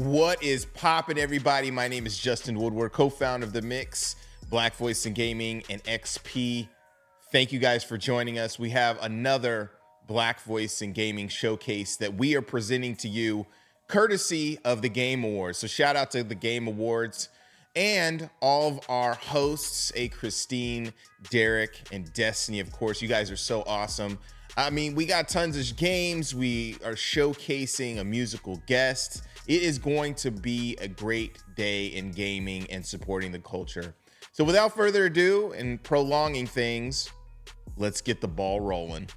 What is poppin', everybody? My name is Justin Woodward, co-founder of The Mix, Black Voice in Gaming, and XP. Thank you guys for joining us. We have another Black Voice in Gaming showcase that we are presenting to you courtesy of the Game Awards. So shout out to the Game Awards and all of our hosts, Christine, Derek, and Destiny. Of course, you guys are so awesome. I mean, we got tons of games. We are showcasing a musical guest. It is going to be a great day in gaming and supporting the culture. So without further ado and prolonging things, let's get the ball rolling.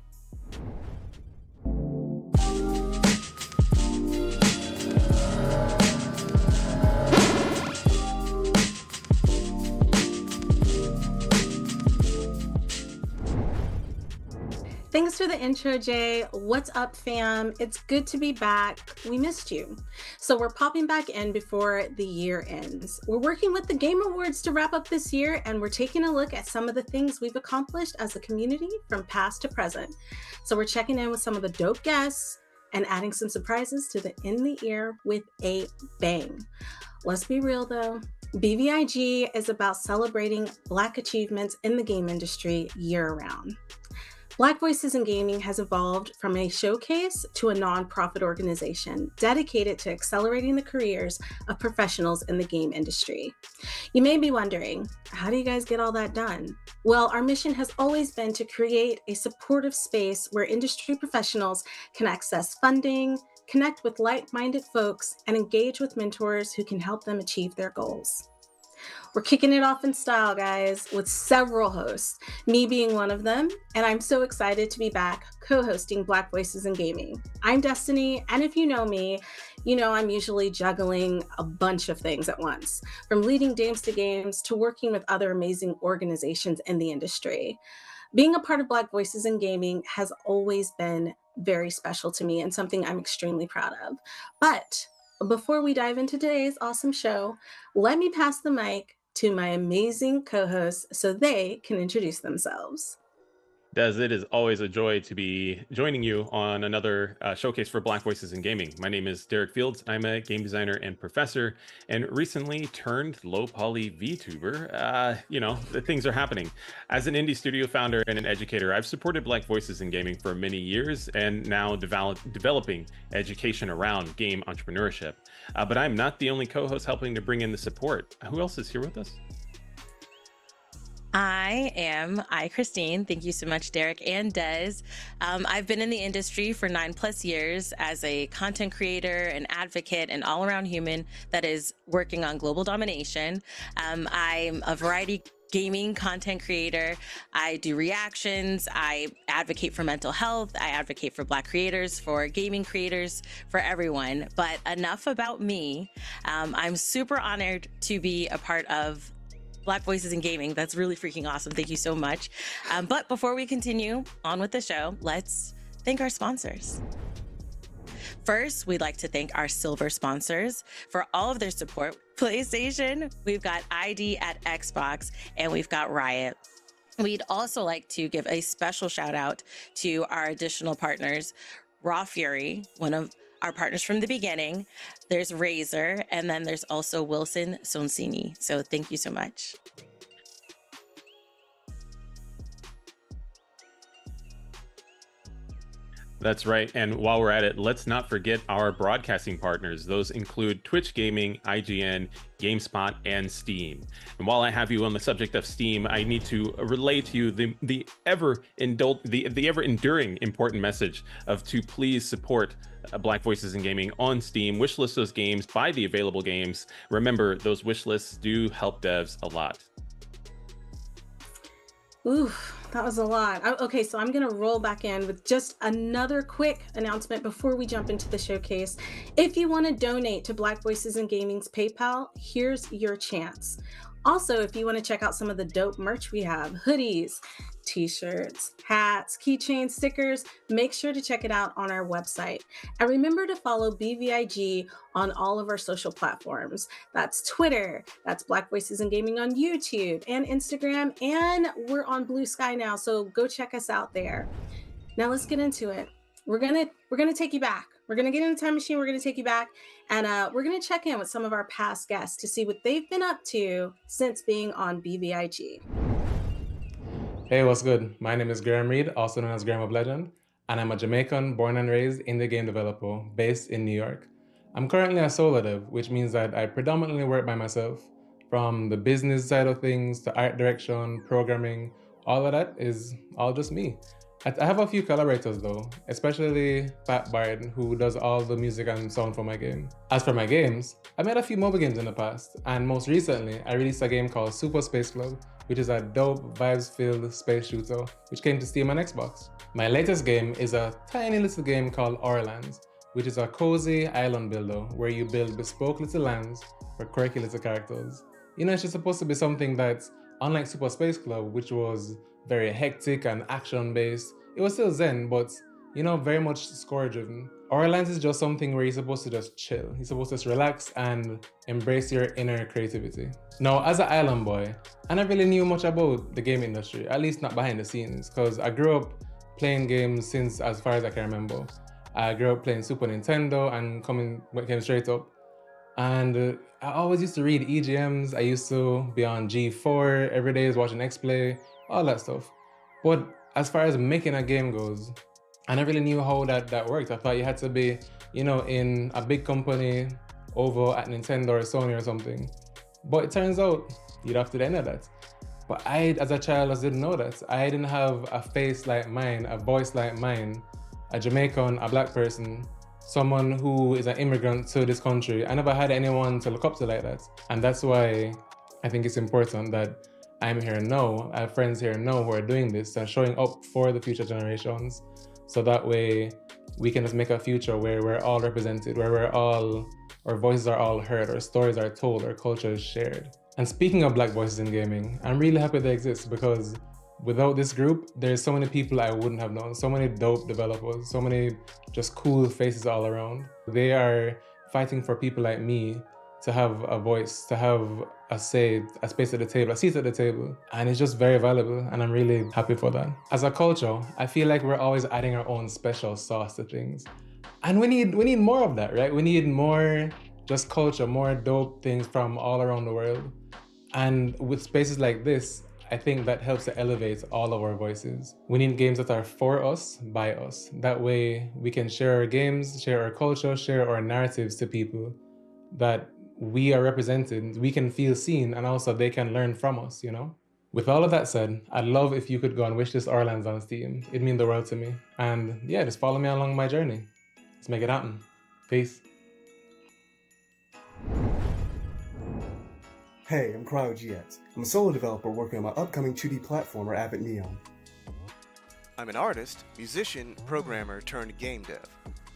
Thanks for the intro, Jay. What's up, fam? It's good to be back. We missed you. So we're popping back in before the year ends. We're working with the Game Awards to wrap up this year, and we're taking a look at some of the things we've accomplished as a community from past to present. So we're checking in with some of the dope guests and adding some surprises to the In the Ear with a bang. Let's be real though. BVIG is about celebrating Black achievements in the game industry year-round. Black Voices in Gaming has evolved from a showcase to a nonprofit organization dedicated to accelerating the careers of professionals in the game industry. You may be wondering, how do you guys get all that done? Well, our mission has always been to create a supportive space where industry professionals can access funding, connect with like-minded folks, and engage with mentors who can help them achieve their goals. We're kicking it off in style, guys, with several hosts, me being one of them, and I'm so excited to be back co-hosting Black Voices in Gaming. I'm Destiny, and if you know me, you know I'm usually juggling a bunch of things at once, from leading Dames to Games to working with other amazing organizations in the industry. Being a part of Black Voices in Gaming has always been very special to me and something I'm extremely proud of. But before we dive into today's awesome show, let me pass the mic to my amazing co-hosts so they can introduce themselves. Des, it is always a joy to be joining you on another showcase for Black Voices in Gaming. My name is Derek Fields. I'm a game designer and professor, and recently turned low poly VTuber. The things are happening. As an indie studio founder and an educator, I've supported Black Voices in Gaming for many years, and now developing education around game entrepreneurship. But I'm not the only co-host helping to bring in the support. Who else is here with us? I am Christine. Thank you so much, Derek and Des. I've been in the industry for 9+ years as a content creator, an advocate, an all-around human that is working on global domination. I'm a variety gaming content creator. I do reactions. I advocate for mental health. I advocate for Black creators, for gaming creators, for everyone. But enough about me. I'm super honored to be a part of Black Voices in Gaming. That's really freaking awesome. Thank you so much. But before we continue on with the show, let's thank our sponsors. First, we'd like to thank our silver sponsors for all of their support. PlayStation, we've got ID at Xbox, and we've got Riot. We'd also like to give a special shout out to our additional partners, Raw Fury, one of our partners from the beginning. There's Razer, and then there's also Wilson Sonsini. So thank you so much. That's right. And while we're at it, let's not forget our broadcasting partners. Those include Twitch Gaming, IGN, GameSpot, and Steam. And while I have you on the subject of Steam, I need to relay to you the ever enduring important message of to please support Black Voices in Gaming on Steam. Wishlist those games, buy the available games. Remember, those wish lists do help devs a lot. Ooh, that was a lot. Okay, so I'm going to roll back in with just another quick announcement before we jump into the showcase. If you want to donate to Black Voices in Gaming's PayPal, here's your chance. Also, if you want to check out some of the dope merch we have, hoodies, t-shirts, hats, keychains, stickers, make sure to check it out on our website. And remember to follow BVIG on all of our social platforms. That's Twitter, that's Black Voices in Gaming on YouTube and Instagram, and we're on Blue Sky now, so go check us out there. Now let's get into it. We're gonna take you back We're going to get in the time machine. We're going to take you back, and we're going to check in with some of our past guests to see what they've been up to since being on BVIG. Hey, what's good? My name is Graham Reed, also known as Graham of Legend, and I'm a Jamaican born and raised indie game developer based in New York. I'm currently a solo dev, which means that I predominantly work by myself. From the business side of things to art direction, programming, all of that is all just me. I have a few collaborators though, especially Fat Bard, who does all the music and sound for my game. As for my games, I made a few mobile games in the past, and most recently, I released a game called Super Space Club, which is a dope, vibes-filled space shooter, which came to Steam and Xbox. My latest game is a tiny little game called Orlands, which is a cozy island builder where you build bespoke little lands for quirky little characters. You know, it's just supposed to be something that's, unlike Super Space Club, which was very hectic and action-based, it was still zen, but, you know, very much score-driven. Orlands is just something where you're supposed to just chill. You're supposed to just relax and embrace your inner creativity. Now, as an island boy, I never really knew much about the game industry, at least not behind the scenes, because I grew up playing games since as far as I can remember. I grew up playing Super Nintendo and came straight up. And I always used to read EGMs. I used to be on G4 every day, watching X-Play, all that stuff. But as far as making a game goes, I never really knew how that worked. I thought you had to be, you know, in a big company over at Nintendo or Sony or something. But it turns out you'd have to do any of that. But I, as a child, just didn't know that. I didn't have a face like mine, a voice like mine, a Jamaican, a black person, someone who is an immigrant to this country. I never had anyone to look up to like that. And that's why I think it's important that I'm here now, I have friends here now who are doing this and showing up for the future generations. So that way we can just make a future where we're all represented, where our voices are all heard, our stories are told, our culture is shared. And speaking of Black voices in gaming, I'm really happy they exist because without this group, there's so many people I wouldn't have known, so many dope developers, so many just cool faces all around. They are fighting for people like me to have a voice, to have a say, a space at the table, a seat at the table. And it's just very valuable, and I'm really happy for that. As a culture, I feel like we're always adding our own special sauce to things. And we need more of that, right? We need more just culture, more dope things from all around the world. And with spaces like this, I think that helps to elevate all of our voices. We need games that are for us, by us. That way we can share our games, share our culture, share our narratives to people that we are represented, we can feel seen, and also they can learn from us, you know? With all of that said, I'd love if you could go and wishlist Orlands on Steam. It'd mean the world to me. And yeah, just follow me along my journey. Let's make it happen. Peace. Hey, I'm CryoGX. I'm a solo developer working on my upcoming 2D platformer, Avid Neon. I'm an artist, musician, programmer turned game dev.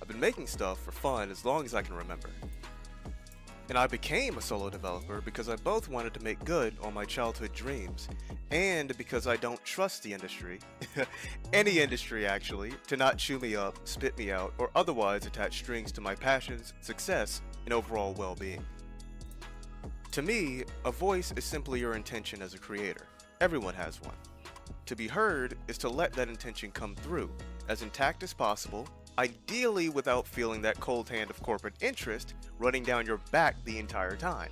I've been making stuff for fun as long as I can remember. And I became a solo developer because I both wanted to make good on my childhood dreams, and because I don't trust the industry, any industry actually, to not chew me up, spit me out, or otherwise attach strings to my passions, success, and overall well-being. To me, a voice is simply your intention as a creator. Everyone has one. To be heard is to let that intention come through, as intact as possible, ideally without feeling that cold hand of corporate interest running down your back the entire time.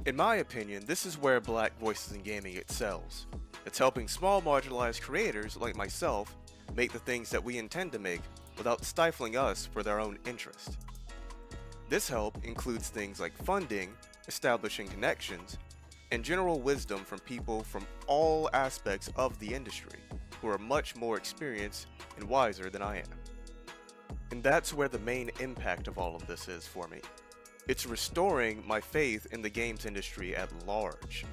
In my opinion, this is where Black Voices in Gaming excels. It's helping small marginalized creators like myself make the things that we intend to make without stifling us for their own interest. This help includes things like funding, establishing connections, and general wisdom from people from all aspects of the industry who are much more experienced and wiser than I am. And that's where the main impact of all of this is for me. It's restoring my faith in the games industry at large.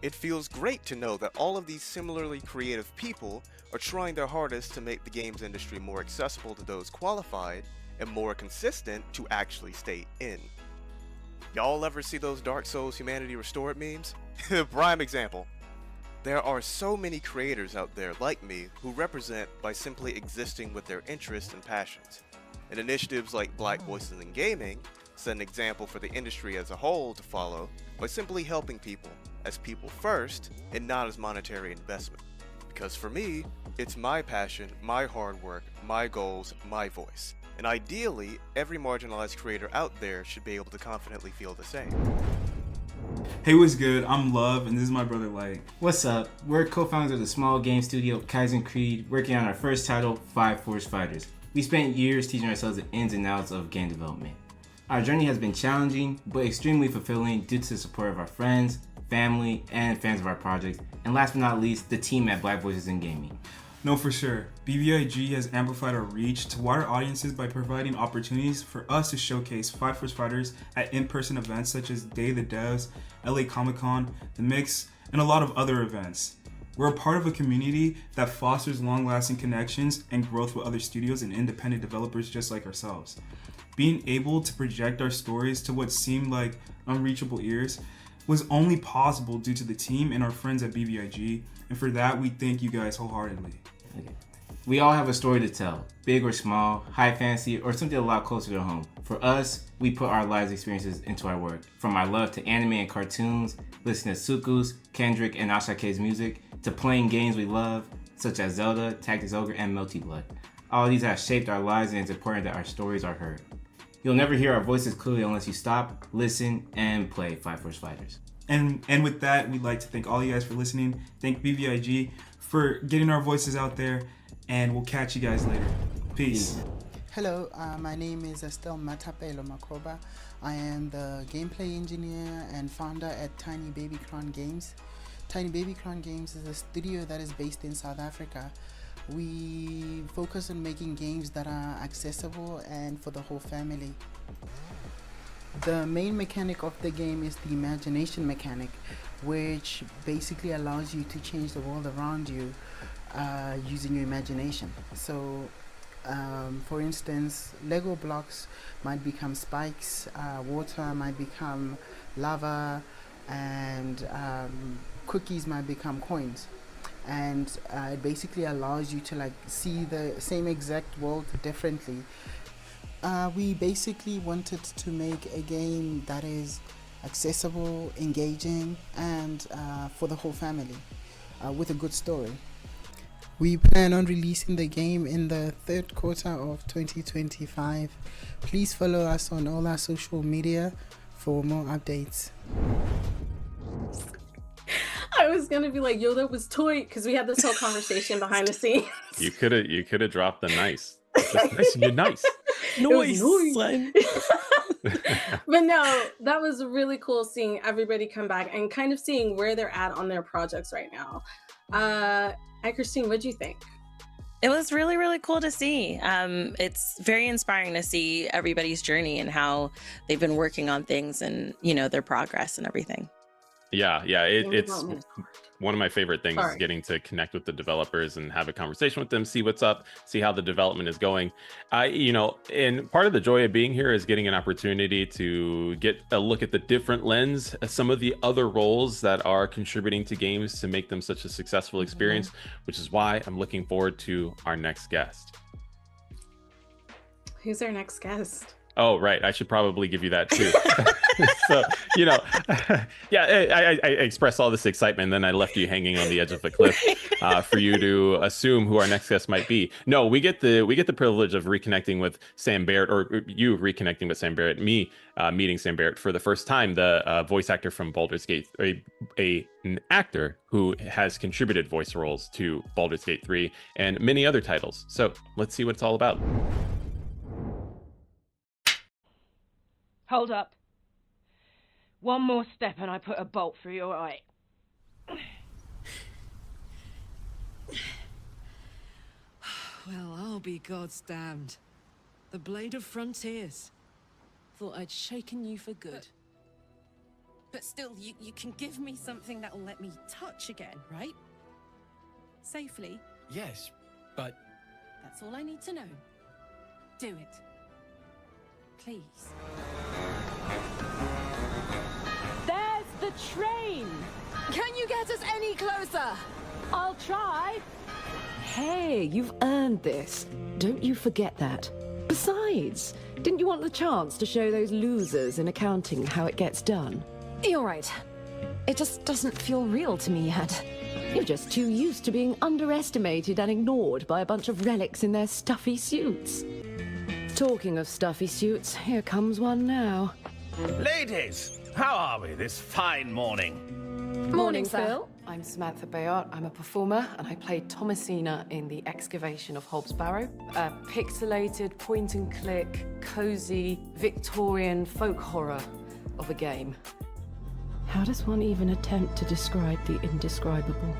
It feels great to know that all of these similarly creative people are trying their hardest to make the games industry more accessible to those qualified and more consistent to actually stay in. Y'all ever see those Dark Souls Humanity Restored memes? Prime example. There are so many creators out there like me who represent by simply existing with their interests and passions. And initiatives like Black Voices in Gaming set an example for the industry as a whole to follow by simply helping people as people first and not as monetary investment. Because for me, it's my passion, my hard work, my goals, my voice. And ideally, every marginalized creator out there should be able to confidently feel the same. Hey, what's good? I'm Love, and this is my brother Light. What's up? We're co-founders of the small game studio Kaizen Creed, working on our first title, Five Force Fighters. We spent years teaching ourselves the ins and outs of game development. Our journey has been challenging, but extremely fulfilling due to the support of our friends, family, and fans of our projects, and last but not least, the team at Black Voices in Gaming. No, for sure. BVIG has amplified our reach to wider audiences by providing opportunities for us to showcase Five Force Fighters at in-person events such as Day of the Devs, LA Comic-Con, The Mix, and a lot of other events. We're a part of a community that fosters long-lasting connections and growth with other studios and independent developers just like ourselves. Being able to project our stories to what seemed like unreachable ears was only possible due to the team and our friends at BVIG, and for that we thank you guys wholeheartedly. Okay. We all have a story to tell, big or small, high fantasy, or something a lot closer to home. For us, we put our lives experiences into our work. From our love to anime and cartoons, listening to Suku's, Kendrick, and Ashake's music, to playing games we love, such as Zelda, Tactics Ogre, and Melty Blood. All of these have shaped our lives, and it's important that our stories are heard. You'll never hear our voices clearly unless you stop, listen, and play Five Force Fighters. And with that, we'd like to thank all you guys for listening. Thank BVIG for getting our voices out there, and we'll catch you guys later. Peace. Hello, my name is Estelle Matapelo Makoba. I am the gameplay engineer and founder at Tiny Baby Crown Games. Tiny Baby Crown Games is a studio that is based in South Africa. We focus on making games that are accessible and for the whole family. The main mechanic of the game is the imagination mechanic, which basically allows you to change the world around you using your imagination. So, for instance, Lego blocks might become spikes, water might become lava, and cookies might become coins. And it basically allows you to see the same exact world differently. We basically wanted to make a game that is accessible, engaging, and for the whole family, with a good story. We plan on releasing the game in the third quarter of 2025. Please follow us on all our social media for more updates. I was gonna be like, yo, that was toy, because we had this whole conversation behind the scenes. You could have dropped the nice. Just nice. You're nice. Noise. But no, that was really cool seeing everybody come back and kind of seeing where they're at on their projects right now. Hi, Christine, what'd you think? It was really, really cool to see. It's very inspiring to see everybody's journey and how they've been working on things and, their progress and everything. Yeah, it's one of my favorite things is getting to connect with the developers and have a conversation with them, see what's up, see how the development is going. And part of the joy of being here is getting an opportunity to get a look at the different lens, some of the other roles that are contributing to games to make them such a successful experience, which is why I'm looking forward to our next guest. Who's our next guest? Oh, right. I should probably give you that too. So, I expressed all this excitement, and then I left you hanging on the edge of the cliff for you to assume who our next guest might be. No, we get the privilege of reconnecting with Sam Barrett, or you reconnecting with Sam Barrett, me meeting Sam Barrett for the first time, the voice actor from Baldur's Gate, an actor who has contributed voice roles to Baldur's Gate 3 and many other titles. So let's see what it's all about. Hold up. One more step and I put a bolt through your eye. Well, I'll be God's damned. The Blade of Frontiers. Thought I'd shaken you for good. But still, you can give me something that'll let me touch again, right? Safely. Yes, but... That's all I need to know. Do it. Please. There's the train! Can you get us any closer? I'll try. Hey, you've earned this. Don't you forget that. Besides, didn't you want the chance to show those losers in accounting how it gets done? You're right. It just doesn't feel real to me yet. You're just too used to being underestimated and ignored by a bunch of relics in their stuffy suits. Talking of stuffy suits, here comes one now. Ladies, how are we this fine morning? Morning, Phil. I'm Samantha B. I'm a performer, and I played Thomasina in The Excavation of Hobbs Barrow. A pixelated, point-and-click, cozy, Victorian folk horror of a game. How does one even attempt to describe the indescribable?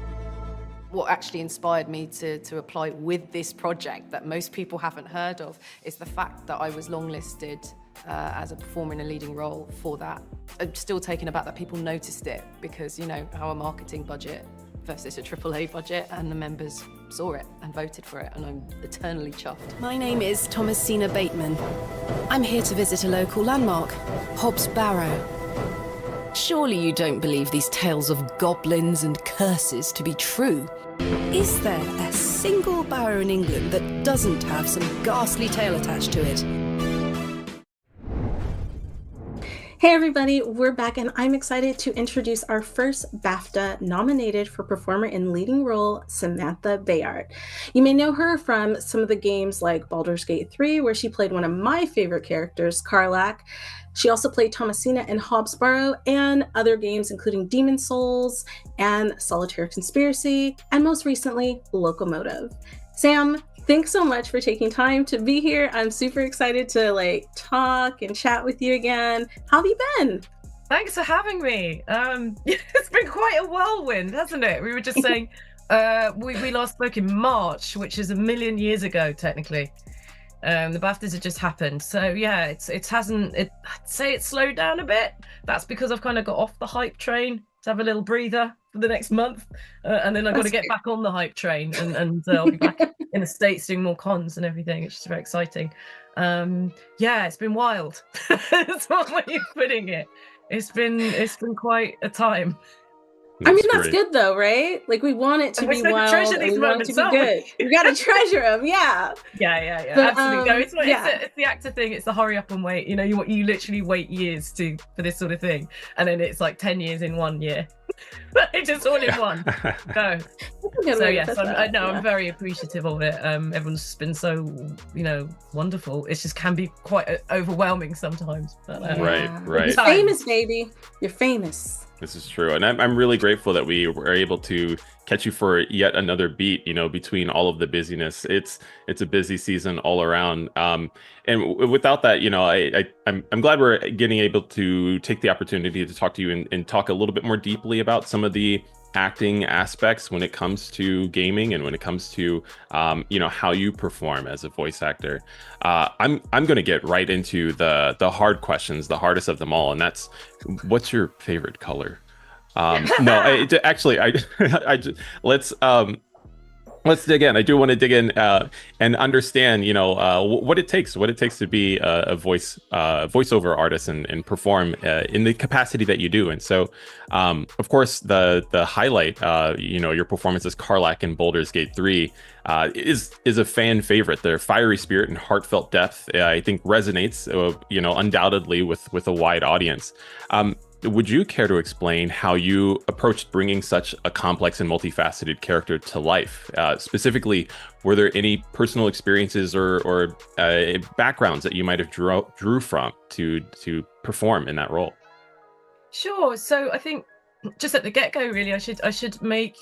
What actually inspired me to apply with this project that most people haven't heard of is the fact that I was longlisted as a performer in a leading role for that. I'm still taken aback that people noticed it because, you know, our marketing budget versus a AAA budget, and the members saw it and voted for it, and I'm eternally chuffed. My name is Thomasina Bateman. I'm here to visit a local landmark, Hobbs Barrow. Surely you don't believe these tales of goblins and curses to be true. Is there a single barrow in England that doesn't have some ghastly tale attached to it? Hey everybody, we're back and I'm excited to introduce our first BAFTA nominated for performer in leading role, Samantha B. You may know her from some of the games like Baldur's Gate 3, where she played one of my favorite characters, Karlach. She also played Thomasina in Hobbs Barrow and other games including Demon Souls and Solitaire Conspiracy, and most recently, Locomotive. Sam, thanks so much for taking time to be here. I'm super excited to talk and chat with you again. How have you been? Thanks for having me. It's been quite a whirlwind, hasn't it? We were just saying we last spoke in March, which is 1,000,000 years ago, technically. The BAFTAs had just happened. So yeah, I'd say it's slowed down a bit. That's because I've kind of got off the hype train to have a little breather for the next month. And then I've got to get back on the hype train and I'll be back in the States doing more cons and everything. It's just very exciting. Yeah, it's been wild. That's one way of putting it. It's been quite a time. That's good though, right? Like, we want it to be wild, and we want it to be good. We gotta treasure them, yeah. Yeah, But, absolutely. No, it's the actor thing. It's the hurry up and wait. You know, you literally wait years for this sort of thing, and then it's like 10 years in 1 year. It's just all in one. Go. So yes, I'm very appreciative of it. Everyone's been so, wonderful. It just can be quite overwhelming sometimes. But, Right. You're famous, baby. You're famous. This is true. And I'm really grateful that we were able to catch you for yet another beat, between all of the busyness. It's a busy season all around. And without that, I'm glad we're getting able to take the opportunity to talk to you and talk a little bit more deeply about some of the acting aspects when it comes to gaming and when it comes to how you perform as a voice actor. I'm going to get right into the hard questions, the hardest of them all, and that's, what's your favorite color? Let's dig in. I do want to dig in and understand, what it takes to be a voiceover artist and perform in the capacity that you do. And so, of course, the highlight, your performance as Karlach in Baldur's Gate 3 is a fan favorite. Their fiery spirit and heartfelt depth, I think, resonates, undoubtedly with a wide audience. Would you care to explain how you approached bringing such a complex and multifaceted character to life? Specifically, were there any personal experiences or backgrounds that you might have drew from to perform in that role? Sure. So I think just at the get-go, really, I should make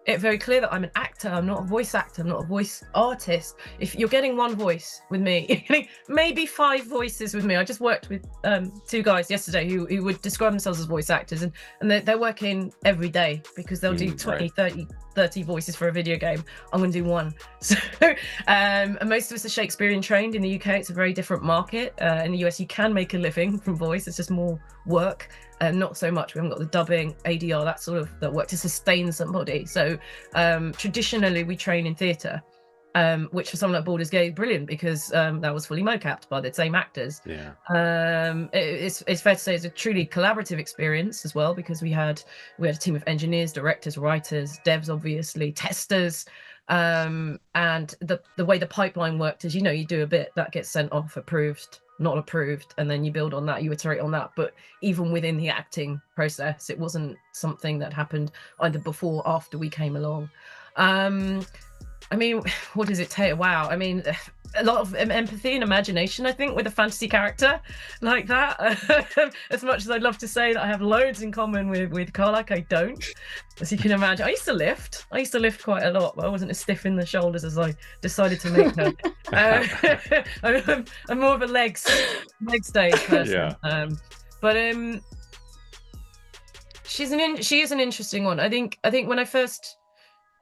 it very clear that I'm an actor. I'm not a voice actor. I'm not a voice artist. If you're getting one voice with me, you're getting maybe 5 voices with me. I just worked with 2 guys yesterday who would describe themselves as voice actors, and they're working every day because they'll do 20, 30 voices for a video game. I'm going to do 1. So, and most of us are Shakespearean trained. In the UK, it's a very different market. In the US, you can make a living from voice. It's just more work. Not so much. We haven't got the dubbing, ADR, that work to sustain somebody. So traditionally, we train in theatre, which for someone like Baldur's Gate is brilliant because that was fully mocapped by the same actors. Yeah. It's fair to say it's a truly collaborative experience as well, because we had a team of engineers, directors, writers, devs, obviously, testers. And the way the pipeline worked is, you do a bit that gets sent off, approved, not approved, and then you build on that, you iterate on that. But even within the acting process, it wasn't something that happened either before or after we came along. I mean, what does it take? Wow. I mean, a lot of empathy and imagination, I think, with a fantasy character like that. As much as I'd love to say that I have loads in common with Karlak, I don't. As you can imagine, I used to lift quite a lot, but I wasn't as stiff in the shoulders as I decided to make her. I'm more of a legs day person. Yeah. But she is an interesting one. I think when I first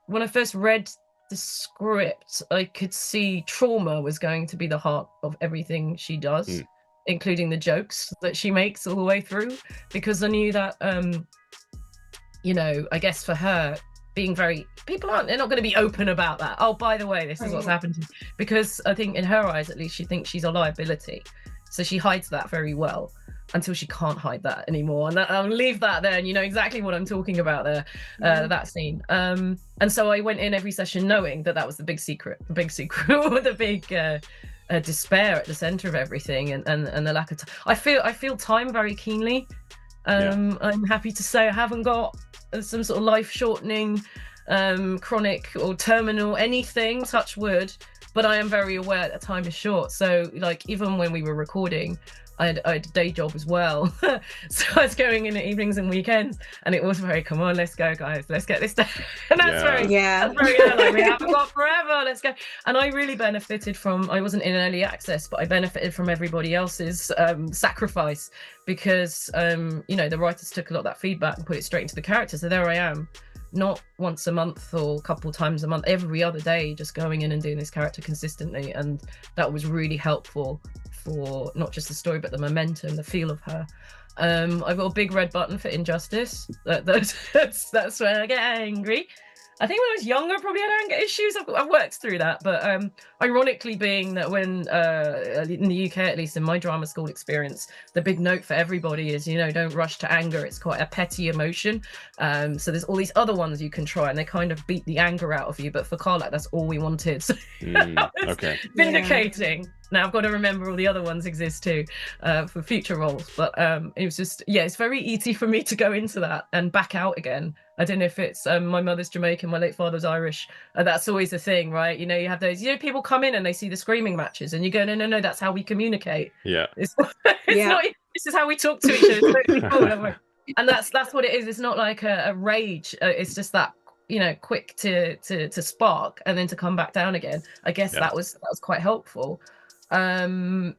read the script, I could see trauma was going to be the heart of everything she does, including the jokes that she makes all the way through, because I knew that, I guess for her, being they're not going to be open about that. Oh, by the way, this is what's happened to me. Because I think in her eyes, at least, she thinks she's a liability. So she hides that very well until she can't hide that anymore. And I'll leave that there, and you know exactly what I'm talking about there, that scene. And so I went in every session knowing that was the big secret, the big despair at the center of everything, and the lack of time. I feel time very keenly. I'm happy to say I haven't got some sort of life-shortening, chronic or terminal anything, touch wood, but I am very aware that time is short. So like even when we were recording, I had a day job as well. So I was going in at evenings and weekends, and it was very, come on, let's go guys, let's get this done. And that's very like, we haven't got forever, let's go. And I really benefited from, I wasn't in early access, but I benefited from everybody else's sacrifice, because the writers took a lot of that feedback and put it straight into the character. So there I am, not once a month or a couple times a month, every other day, just going in and doing this character consistently. And that was really helpful for not just the story, but the momentum, the feel of her. I've got a big red button for Injustice. That's where I get angry. I think when I was younger, I probably had anger issues. I've worked through that. But ironically, being that when in the UK, at least in my drama school experience, the big note for everybody is, don't rush to anger. It's quite a petty emotion. So there's all these other ones you can try, and they kind of beat the anger out of you. But for Karlak, that's all we wanted. So okay. Vindicating. Yeah. Now I've got to remember all the other ones exist too, for future roles. But it was just, it's very easy for me to go into that and back out again. I don't know if it's my mother's Jamaican, my late father's Irish. That's always a thing, right? You have those, people come in and they see the screaming matches, and you go, no, that's how we communicate. Yeah. It's not, this is how we talk to each other. It's totally cool. And that's what it is. It's not like a rage. It's just that, quick to spark and then to come back down again. I guess that was quite helpful. I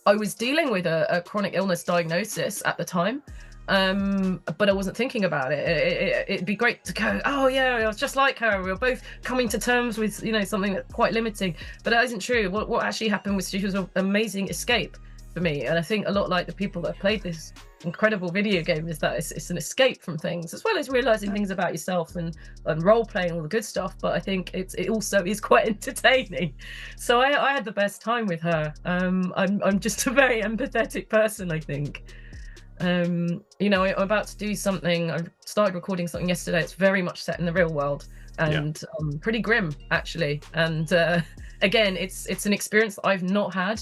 was dealing with a chronic illness diagnosis at the time, but I wasn't thinking about it. It'd be great to go, oh yeah, I was just like her. We were both coming to terms with something that's quite limiting, but that isn't true. What actually happened was she was an amazing escape for me, and I think a lot like the people that played this incredible video game is that it's an escape from things, as well as realizing things about yourself and role playing, all the good stuff. But I think it also is quite entertaining. So I had the best time with her. I'm just a very empathetic person, I think. I'm about to do something. I started recording something yesterday. It's very much set in the real world, and pretty grim actually. And again, it's an experience that I've not had,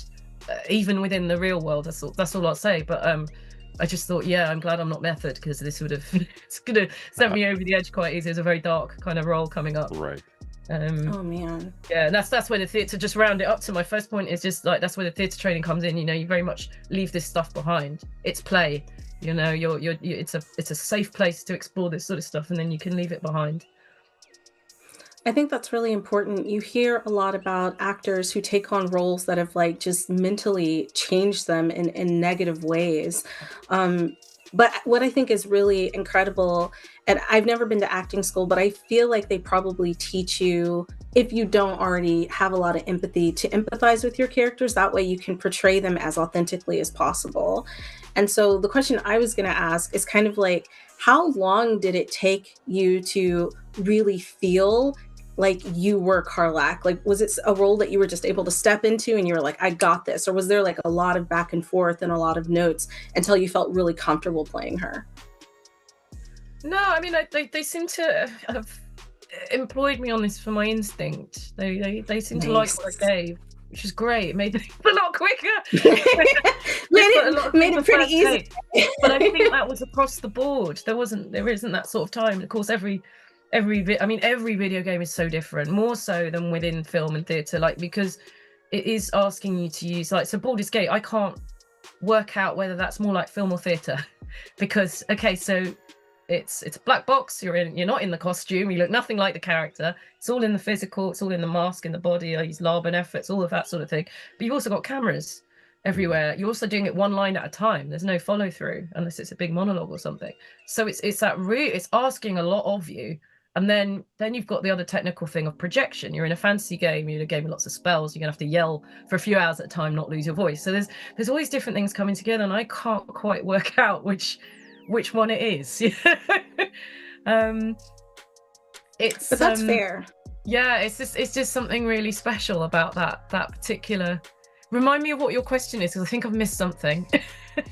even within the real world. That's all I'll say. But I just thought, I'm glad I'm not Method, because this would have it's gonna send me over the edge quite easy. It's a very dark kind of role coming up. Right. Oh man. Yeah, and that's where the theatre, just round it up to my first point, is just like that's where the theatre training comes in. You very much leave this stuff behind. It's play. It's a safe place to explore this sort of stuff, and then you can leave it behind. I think that's really important. You hear a lot about actors who take on roles that have just mentally changed them in negative ways. But what I think is really incredible, and I've never been to acting school, but I feel like they probably teach you, if you don't already have a lot of empathy, to empathize with your characters. That way you can portray them as authentically as possible. And so the question I was going to ask is kind of like, how long did it take you to really feel like you were Karlak? Like, was it a role that you were just able to step into and you were like, I got this? Or was there a lot of back and forth and a lot of notes until you felt really comfortable playing her? No, I mean, they seem to have employed me on this for my instinct. They seem to like what I gave. which is great. It made it a lot quicker. made it pretty easy. But I think that was across the board. There isn't that sort of time. Of course, every video game is so different, more so than within film and theatre, like, because it is asking you to use, like, so Baldur's Gate, I can't work out whether that's more like film or theatre because, okay, so it's a black box, you're not in the costume, you look nothing like the character, it's all in the physical, it's all in the mask, in the body, I use lab and efforts, all of that sort of thing. But you've also got cameras everywhere. You're also doing it one line at a time. There's no follow through unless it's a big monologue or something. So it's asking a lot of you. And then you've got the other technical thing of projection. You're in a fantasy game, you're in a game with lots of spells, you're gonna have to yell for a few hours at a time, not lose your voice. So there's all these different things coming together, and I can't quite work out which one it is. But that's fair. Yeah, it's just something really special about that particular. Remind me of what your question is, because I think I've missed something.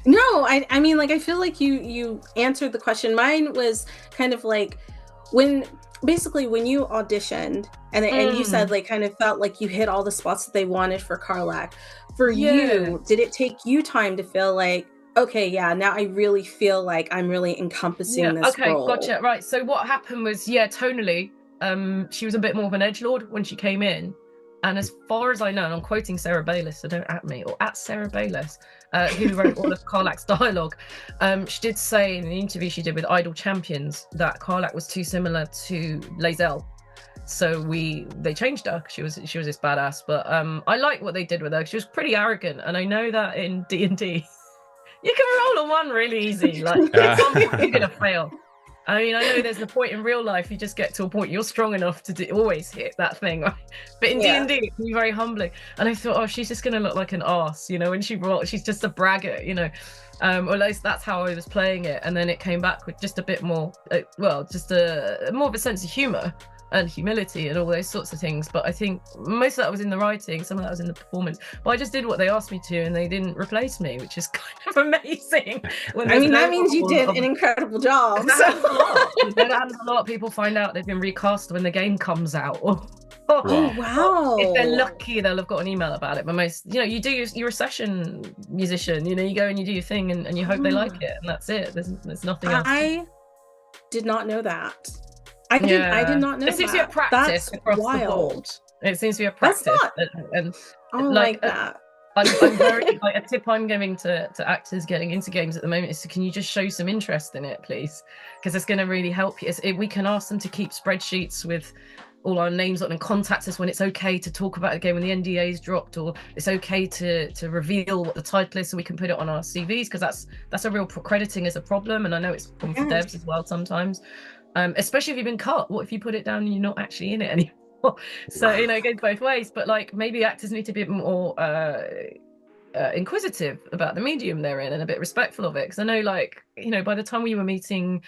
No, I mean, like, I feel like you answered the question. Mine was kind of like, when you auditioned and you said, like, kind of felt like you hit all the spots that they wanted for Karlach. For you, did it take you time to feel like, okay, yeah, now I really feel like I'm really encompassing this role? Okay, gotcha. Right. So what happened was, tonally, she was a bit more of an edgelord when she came in. And as far as I know, and I'm quoting Sarah Bayless, so don't at me, or at Sarah Bayless, who wrote all of Karlach's dialogue, she did say in the interview she did with Idle Champions that Karlach was too similar to Lae'zel. So they changed her. She was this badass. But I like what they did with her. She was pretty arrogant, and I know that in D&D, you can roll a 1 really easy. Like, you're gonna fail. I mean, I know there's a point in real life you just get to a point you're strong enough to always hit that thing, right? But in D&D, it can be very humbling. And I thought, oh, she's just going to look like an arse, when she's just a braggart, or at least that's how I was playing it. And then it came back with just a bit more, more of a sense of humor and humility and all those sorts of things. But I think most of that was in the writing, some of that was in the performance. But I just did what they asked me to, and they didn't replace me, which is kind of amazing. That means you did an incredible job. That happens a lot. People find out they've been recast when the game comes out. Oh, wow. If they're lucky, they'll have got an email about it. But most, you're a session musician, you go and you do your thing and you hope they like it, and that's it. There's nothing else. I did not know that. I did not know that. It seems to be a practice across the board. It seems to be a practice. That's not like that. I'm very, like, a tip I'm giving to actors getting into games at the moment is, can you just show some interest in it, please? Because it's going to really help you. We can ask them to keep spreadsheets with all our names on and contact us when it's okay to talk about a game when the NDA is dropped, or it's okay to reveal what the title is so we can put it on our CVs, because that's a real crediting is a problem, and I know it's a problem for devs as well sometimes. Especially if you've been cut. What if you put it down and you're not actually in it anymore? So, it goes both ways. But, like, maybe actors need to be a bit more inquisitive about the medium they're in and a bit respectful of it. Because I know, like, by the time we were meeting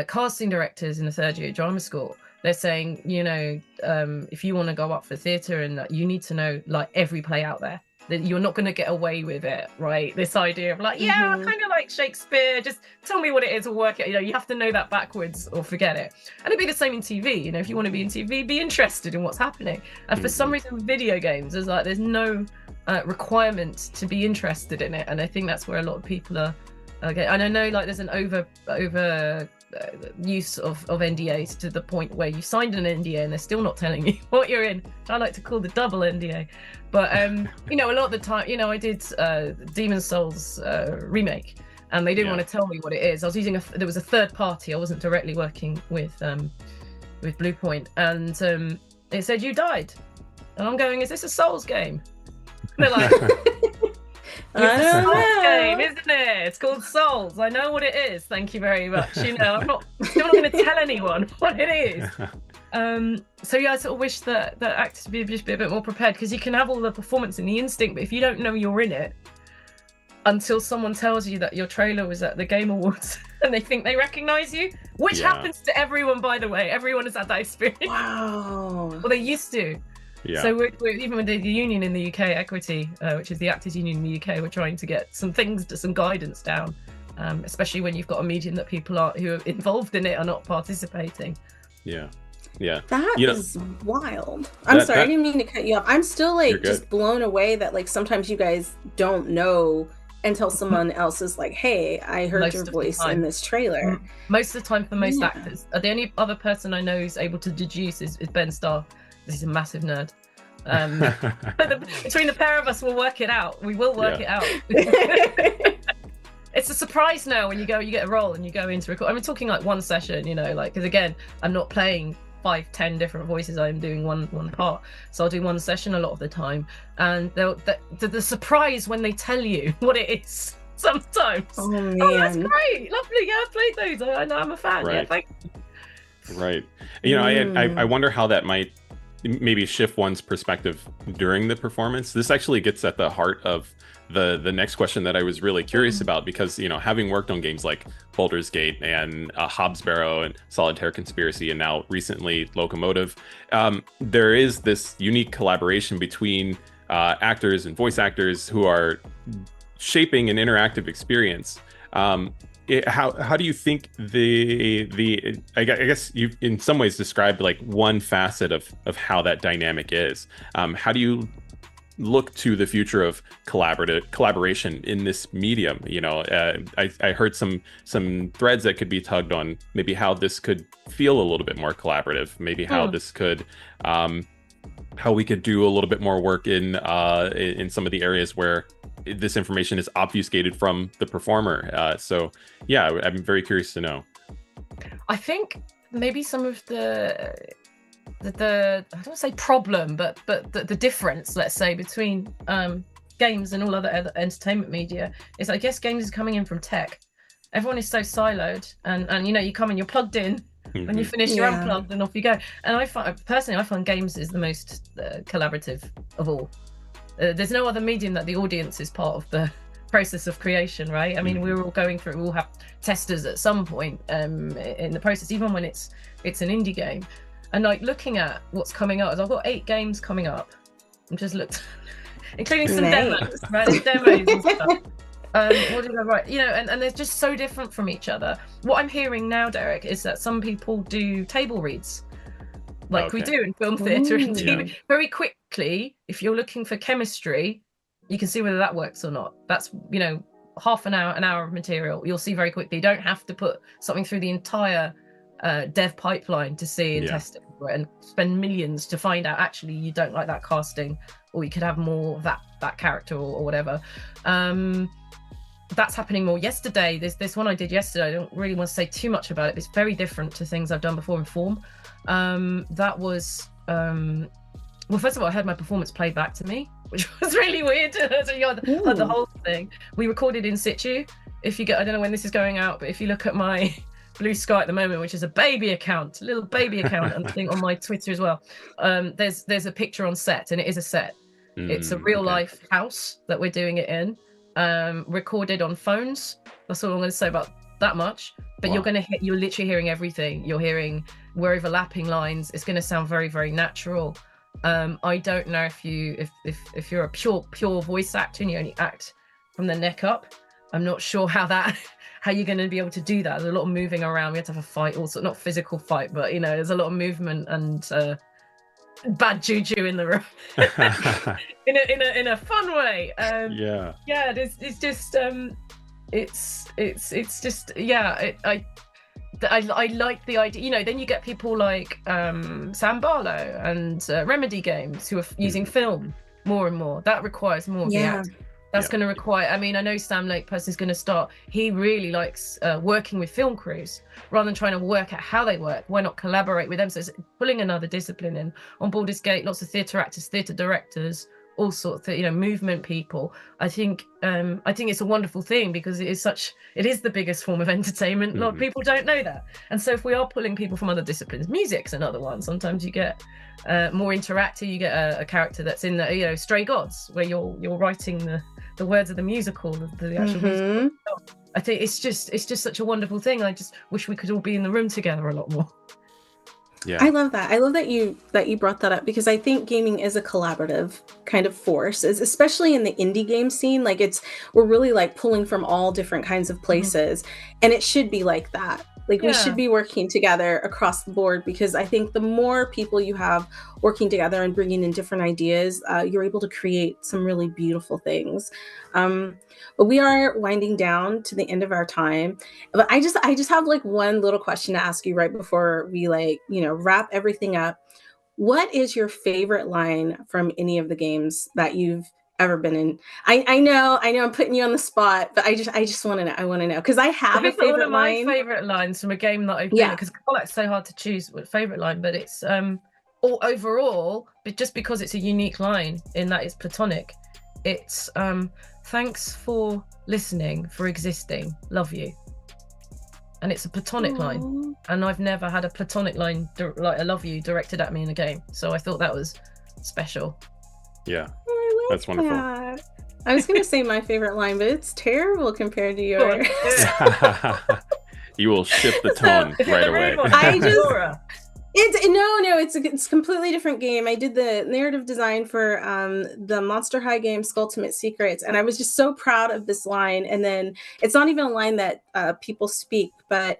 casting directors in the third year at drama school, they're saying, if you want to go up for theatre, and you need to know, like, every play out there. That you're not going to get away with it, right? This idea of, like, I kind of like Shakespeare, just tell me what it is or work it. You have to know that backwards or forget it. And it'd be the same in TV. If you want to be in TV, be interested in what's happening. And for some reason, with video games, there's no requirement to be interested in it. And I think that's where a lot of people are. Okay, and I know, like, there's an over use of NDAs to the point where you signed an NDA and they're still not telling you what you're in. I like to call the double NDA. But a lot of the time, I did Demon's Souls remake, and they didn't want to tell me what it is. I was using there was a third party. I wasn't directly working with Bluepoint, and it said you died, and I'm going, is this a Souls game? And they're like, it's a Souls game, isn't it? It's called Souls. I know what it is. Thank you very much. I'm still not going to tell anyone what it is. So I sort of wish that actors would just be a bit more prepared, because you can have all the performance and the instinct, but if you don't know you're in it until someone tells you that your trailer was at the Game Awards and they think they recognize you, which happens to everyone, by the way. Everyone has had that experience. Wow. Well, they used to. Yeah. So we're even with the union in the UK, Equity, which is the actors union in the UK, we're trying to get some guidance down, especially when you've got a medium that people who are involved in it are not participating. Yeah. Yeah. That You know, is wild. I'm sorry, I didn't mean to cut you off. I'm still like just blown away that like sometimes you guys don't know until someone else is like, hey, I heard your voice in this trailer. Most of the time for most actors. The only other person I know who's able to deduce is Ben Starr. He's a massive nerd. Between the pair of us, we'll work it out. We will work it out. It's a surprise now when you get a role and you go into record. I'm talking like one session, you know, like, because again, I'm not playing 5-10 different voices. I'm doing one part, so I'll do one session a lot of the time, and the surprise when they tell you what it is sometimes. Oh man, that's great, lovely. Yeah, I've played those. I know, I'm a fan. Right. Yeah, thank you. Right. You know, I wonder how that might maybe shift one's perspective during the performance. This actually gets at the heart of the next question that I was really curious about, because, you know, having worked on games like Baldur's Gate and Hobbs Barrow and Solitaire Conspiracy, and now recently Locomotive, there is this unique collaboration between actors and voice actors who are shaping an interactive experience. How do you think I guess you've in some ways described like one facet of how that dynamic is. How do you look to the future of collaboration in this medium? You know, I heard some threads that could be tugged on maybe how this could feel a little bit more collaborative, maybe how this could how we could do a little bit more work in some of the areas where this information is obfuscated from the performer. So yeah, I'm very curious to know. I think maybe some of the I don't want to say problem, but the difference, let's say, between games and all other entertainment media is, I guess, games is coming in from tech. Everyone is so siloed, and you know, you come in, you're plugged in. When you finish, you're unplugged, and off you go. And I find games is the most collaborative of all. There's no other medium that the audience is part of the process of creation, right? I mean, we're all going through. We all have testers at some point in the process, even when it's an indie game. And like looking at what's coming up, I've got 8 games coming up. I just looked, including some demos, right? Demos and stuff. What did I write? You know, and they're just so different from each other. What I'm hearing now, Derek, is that some people do table reads, like we do in film theatre and TV. Very quickly, if you're looking for chemistry, you can see whether that works or not. That's, you know, half an hour of material. You'll see very quickly. You don't have to put something through the entire dev pipeline to see and test it and spend millions to find out actually you don't like that casting, or you could have more of that character or whatever. That's happening more. Yesterday, this one I did yesterday, I don't really want to say too much about it. It's very different to things I've done before in form. That was well, first of all, I heard my performance played back to me, which was really weird. So you had the whole thing. We recorded in situ. If you get, I don't know when this is going out, but if you look at my Blue Sky at the moment, which is a baby account, a little baby account, and I think on my Twitter as well, there's a picture on set, and it is a set. It's a real life house that we're doing it in, recorded on phones. That's all I'm going to say about that much. But you're literally hearing everything. You're hearing, we're overlapping lines. It's going to sound very, very natural. I don't know if you're a pure voice actor and you only act from the neck up. I'm not sure how you're going to be able to do that. There's a lot of moving around. We have to have a fight, also not physical fight, but you know, there's a lot of movement and bad juju in the room in a fun way. It's just I like the idea, you know. Then you get people like Sam Barlow and Remedy Games who are using film more and more. That requires more of the act. That's going to require, I mean, I know Sam Lake person is going to start, he really likes working with film crews rather than trying to work out how they work. Why not collaborate with them? So it's pulling another discipline in. On Baldur's Gate, lots of theatre actors, theatre directors, all sorts of, you know, movement people. I think it's a wonderful thing because it is the biggest form of entertainment. A lot of people don't know that. And so if we are pulling people from other disciplines, music's another one. Sometimes you get more interactive. You get a character that's in the, you know, Stray Gods, where you're writing the words of the musical, the actual musical. I think it's just such a wonderful thing. I just wish we could all be in the room together a lot more. Yeah, I love that. I love that you brought that up, because I think gaming is a collaborative kind of force, especially in the indie game scene. Like we're really like pulling from all different kinds of places, and it should be like that. Like we Yeah. should be working together across the board, because I think the more people you have working together and bringing in different ideas, you're able to create some really beautiful things. But we are winding down to the end of our time. But I just have like one little question to ask you right before we wrap everything up. What is your favorite line from any of the games that you've ever been in? I know I'm putting you on the spot, but I just want to know. I want to know because I have a One favorite of my line. favorite lines from a game that I've been in, because it's so hard to choose what favorite line, but it's all overall, but just because it's a unique line in that it's platonic. It's thanks for listening, for existing, love you. And it's a platonic line, and I've never had a platonic line like I love you directed at me in a game, so I thought that was special. Yeah, I that's wonderful. that. I was gonna say my favorite line, but it's terrible compared to yours. You will shift the tone right away. It's a completely different game. I did the narrative design for the Monster High game Skulltimate Secrets, and I was just so proud of this line. And then it's not even a line that people speak, but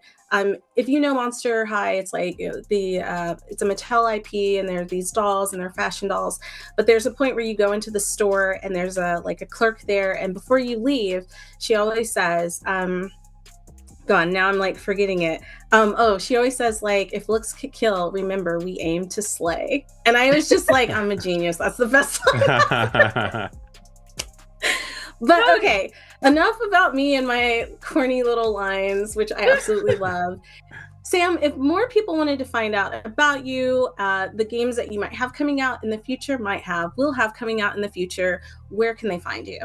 if you know Monster High, it's like it's a Mattel IP, and there are these dolls, and they're fashion dolls. But there's a point where you go into the store, and there's a clerk there, and before you leave, she always says, gone. Now I'm like forgetting it. She always says, like, if looks could kill, remember we aim to slay. And I was just like, I'm a genius. That's the best line. But okay, enough about me and my corny little lines, which I absolutely love. Sam, if more people wanted to find out about you, the games that you might have coming out in the future, will have coming out in the future, where can they find you?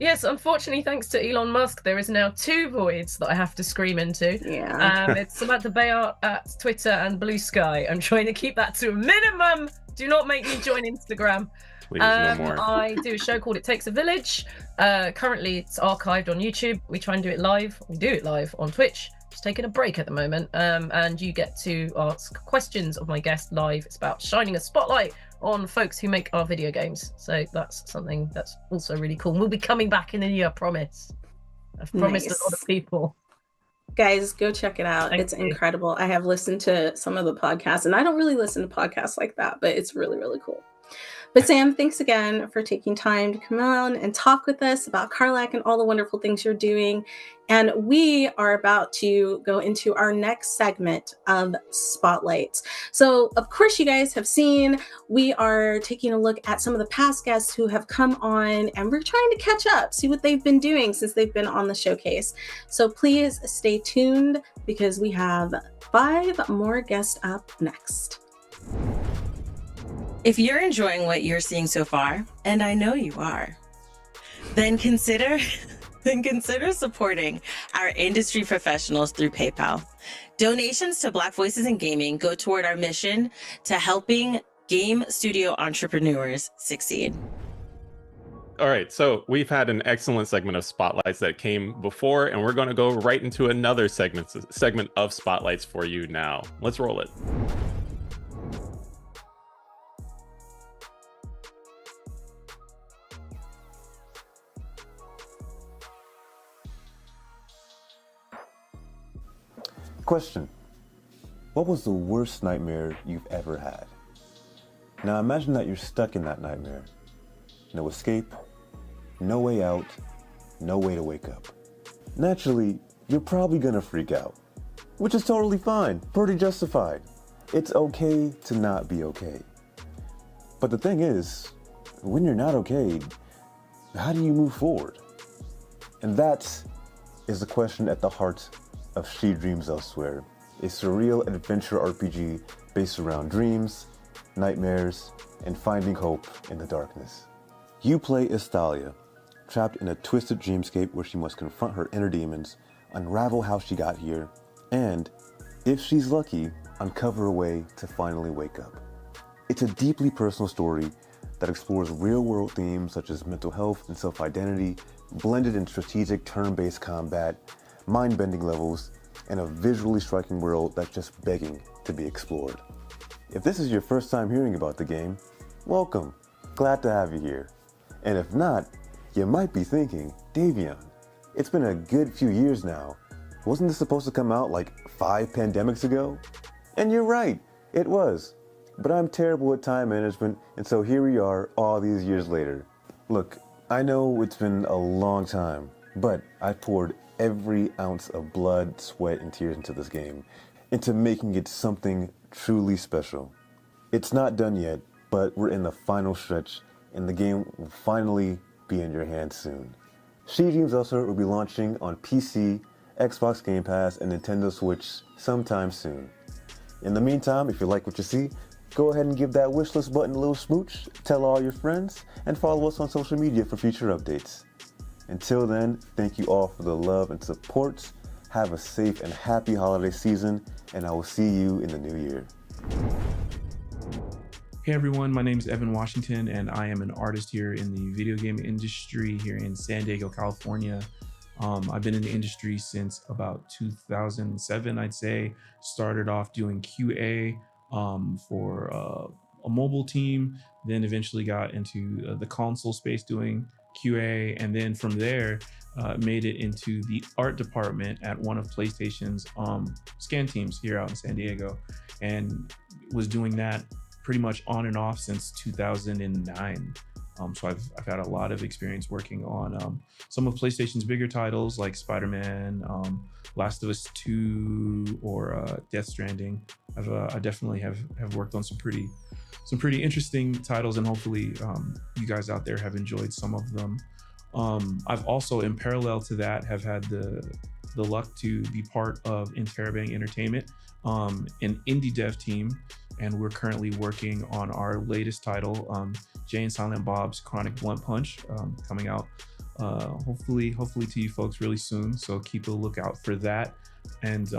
Yes, unfortunately, thanks to Elon Musk, there is now 2 voids that I have to scream into. Yeah. It's Samantha B at Twitter and Blue Sky. I'm trying to keep that to a minimum. Do not make me join Instagram. Please, no more. I do a show called It Takes a Village. Currently, it's archived on YouTube. We try and do it live. We do it live on Twitch. Just taking a break at the moment. And you get to ask questions of my guest live. It's about shining a spotlight on folks who make our video games. So that's something that's also really cool. We'll be coming back in a year, I promise. I've promised a lot of people. Guys, go check it out. It's incredible. I have listened to some of the podcasts, and I don't really listen to podcasts like that, but it's really, really cool. But Sam, thanks again for taking time to come on and talk with us about Karlach and all the wonderful things you're doing. And we are about to go into our next segment of Spotlights. So, of course, you guys have seen, we are taking a look at some of the past guests who have come on, and we're trying to catch up, see what they've been doing since they've been on the showcase. So please stay tuned, because we have 5 more guests up next. If you're enjoying what you're seeing so far, and I know you are, then consider supporting our industry professionals through PayPal. Donations to Black Voices in Gaming go toward our mission to helping game studio entrepreneurs succeed. All right, so we've had an excellent segment of Spotlights that came before, and we're going to go right into another segment of Spotlights for you now. Let's roll it. Question: what was the worst nightmare you've ever had? Now imagine that you're stuck in that nightmare. No escape, no way out, no way to wake up. Naturally, you're probably gonna freak out, which is totally fine, pretty justified. It's okay to not be okay. But the thing is, when you're not okay, how do you move forward? And that is the question at the heart of She Dreams Elsewhere, a surreal adventure RPG based around dreams, nightmares, and finding hope in the darkness. You play Estalia, trapped in a twisted dreamscape where she must confront her inner demons, unravel how she got here, and, if she's lucky, uncover a way to finally wake up. It's a deeply personal story that explores real-world themes such as mental health and self-identity, blended in strategic turn-based combat, mind-bending levels, and a visually striking world that's just begging to be explored. If this is your first time hearing about the game, welcome. Glad to have you here. And if not, you might be thinking, Davion, it's been a good few years now. Wasn't this supposed to come out like 5 pandemics ago? And you're right, it was. But I'm terrible at time management, and so here we are all these years later. Look, I know it's been a long time, but I poured every ounce of blood, sweat, and tears into this game, into making it something truly special. It's not done yet, but we're in the final stretch, and the game will finally be in your hands soon. She Dreams Elsa will be launching on PC, Xbox Game Pass, and Nintendo Switch sometime soon. In the meantime, if you like what you see, go ahead and give that wishlist button a little smooch, tell all your friends, and follow us on social media for future updates. Until then, thank you all for the love and support. Have a safe and happy holiday season, and I will see you in the new year. Hey everyone, my name is Evan Washington, and I am an artist here in the video game industry here in San Diego, California. I've been in the industry since about 2007, I'd say. Started off doing QA for a mobile team, then eventually got into the console space doing QA, and then from there made it into the art department at one of PlayStation's scan teams here out in San Diego, and was doing that pretty much on and off since 2009. So I've had a lot of experience working on some of PlayStation's bigger titles like Spider-Man, Last of Us 2, or Death Stranding. I definitely have worked on some pretty interesting titles, and hopefully you guys out there have enjoyed some of them. I've also, in parallel to that, have had the luck to be part of Interrobang Entertainment, an indie dev team, and we're currently working on our latest title, Jay and Silent Bob's Chronic Blunt Punch, coming out hopefully to you folks really soon. So keep a lookout for that. And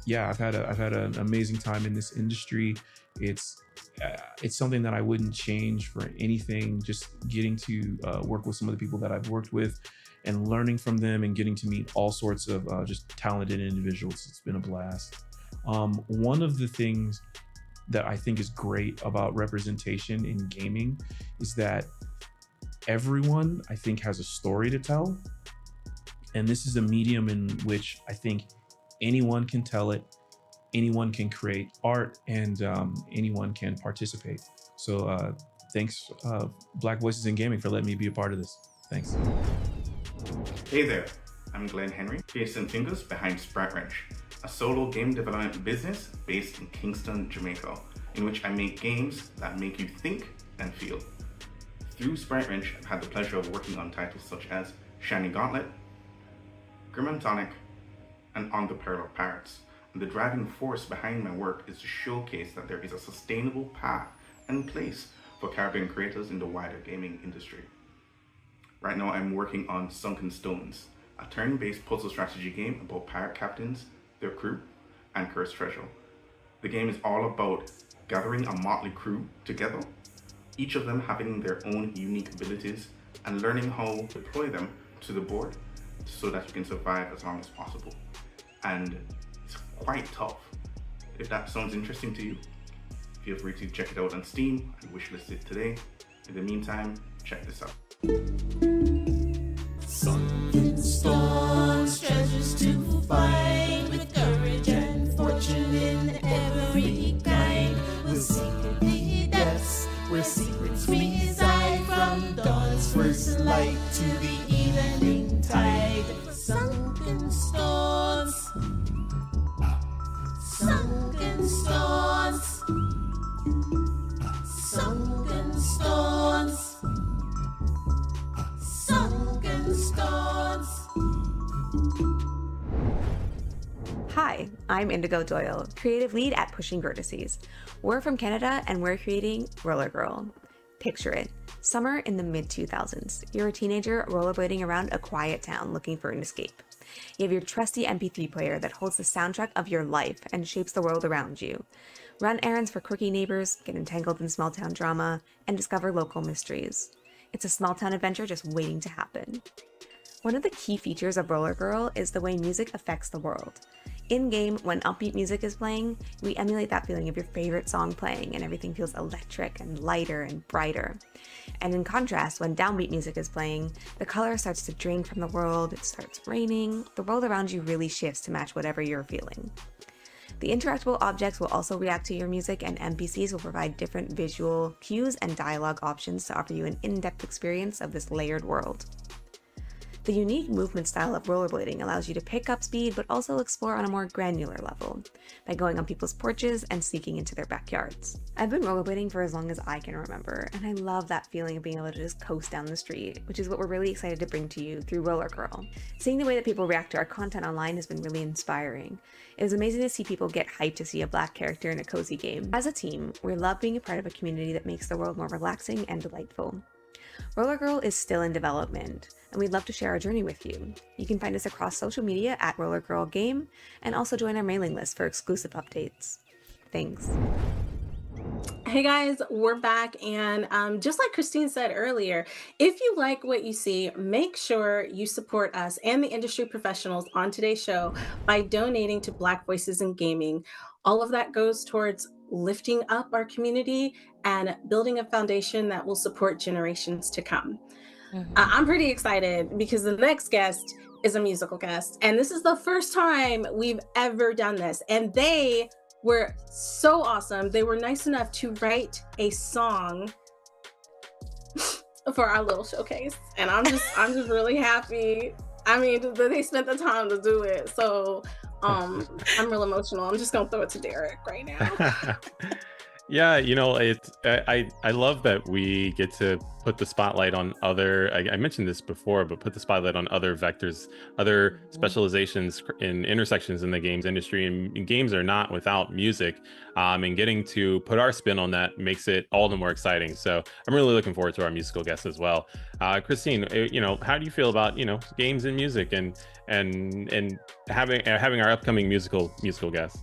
yeah, I've had an amazing time in this industry. It's something that I wouldn't change for anything. Just getting to work with some of the people that I've worked with and learning from them and getting to meet all sorts of just talented individuals. It's been a blast. One of the things that I think is great about representation in gaming is that everyone, I think, has a story to tell. And this is a medium in which I think anyone can tell it, anyone can create art, and anyone can participate. So thanks, Black Voices in Gaming, for letting me be a part of this. Thanks. Hey there, I'm Glenn Henry, face and fingers behind Sprite Wrench, a solo game development business based in Kingston, Jamaica, in which I make games that make you think and feel. Through Sprite Wrench, I've had the pleasure of working on titles such as Shiny Gauntlet, Grim and Tonic, and On the Peril of Pirates. And the driving force behind my work is to showcase that there is a sustainable path and place for Caribbean creators in the wider gaming industry. Right now I'm working on Sunken Stones, a turn-based puzzle strategy game about pirate captains, their crew, and cursed treasure. The game is all about gathering a motley crew together, each of them having their own unique abilities, and learning how to deploy them to the board so that you can survive as long as possible. And it's quite tough. If that sounds interesting to you, feel free to check it out on Steam and wishlist it today. In the meantime, check this out. Sunken storms, treasures to find, with courage and fortune in every kind. We'll seek the depths where secrets reside, from dawn's first light to the evening tide. Sunken storms, sunken storms, sunken storms. Sunken storms. Hi, I'm Indigo Doyle, creative lead at Pushing Vertices. We're from Canada and we're creating Roller Girl. Picture it, summer in the mid-2000s. You're a teenager rollerblading around a quiet town looking for an escape. You have your trusty MP3 player that holds the soundtrack of your life and shapes the world around you. Run errands for quirky neighbors, get entangled in small town drama, and discover local mysteries. It's a small town adventure just waiting to happen. One of the key features of Roller Girl is the way music affects the world. In-game, when upbeat music is playing, we emulate that feeling of your favorite song playing and everything feels electric and lighter and brighter. And in contrast, when downbeat music is playing, the color starts to drain from the world, it starts raining, the world around you really shifts to match whatever you're feeling. The interactable objects will also react to your music, and NPCs will provide different visual cues and dialogue options to offer you an in-depth experience of this layered world. The unique movement style of rollerblading allows you to pick up speed but also explore on a more granular level by going on people's porches and sneaking into their backyards. I've been rollerblading for as long as I can remember, and I love that feeling of being able to just coast down the street, which is what we're really excited to bring to you through Roller Girl. Seeing the way that people react to our content online has been really inspiring. It was amazing to see people get hyped to see a Black character in a cozy game. As a team, we love being a part of a community that makes the world more relaxing and delightful. Roller Girl is still in development, and we'd love to share our journey with you. You can find us across social media at Roller Girl Game, and also join our mailing list for exclusive updates. Thanks. Hey guys, we're back, and just like Christine said earlier, if you like what you see, make sure you support us and the industry professionals on today's show by donating to Black Voices in Gaming. All of that goes towards lifting up our community and building a foundation that will support generations to come. I'm pretty excited because the next guest is a musical guest, and this is the first time we've ever done this, and they were so awesome. They were nice enough to write a song for our little showcase, and I'm just really happy. I mean, they spent the time to do it, so I'm real emotional. I'm just gonna throw it to Derek right now. Yeah, you know, I love that we get to put the spotlight on other, I mentioned this before, but put the spotlight on other vectors, other specializations in intersections in the games industry, and games are not without music, and getting to put our spin on that makes it all the more exciting. So I'm really looking forward to our musical guests as well. Christine, you know, how do you feel about, you know, games and music and having our upcoming musical guests?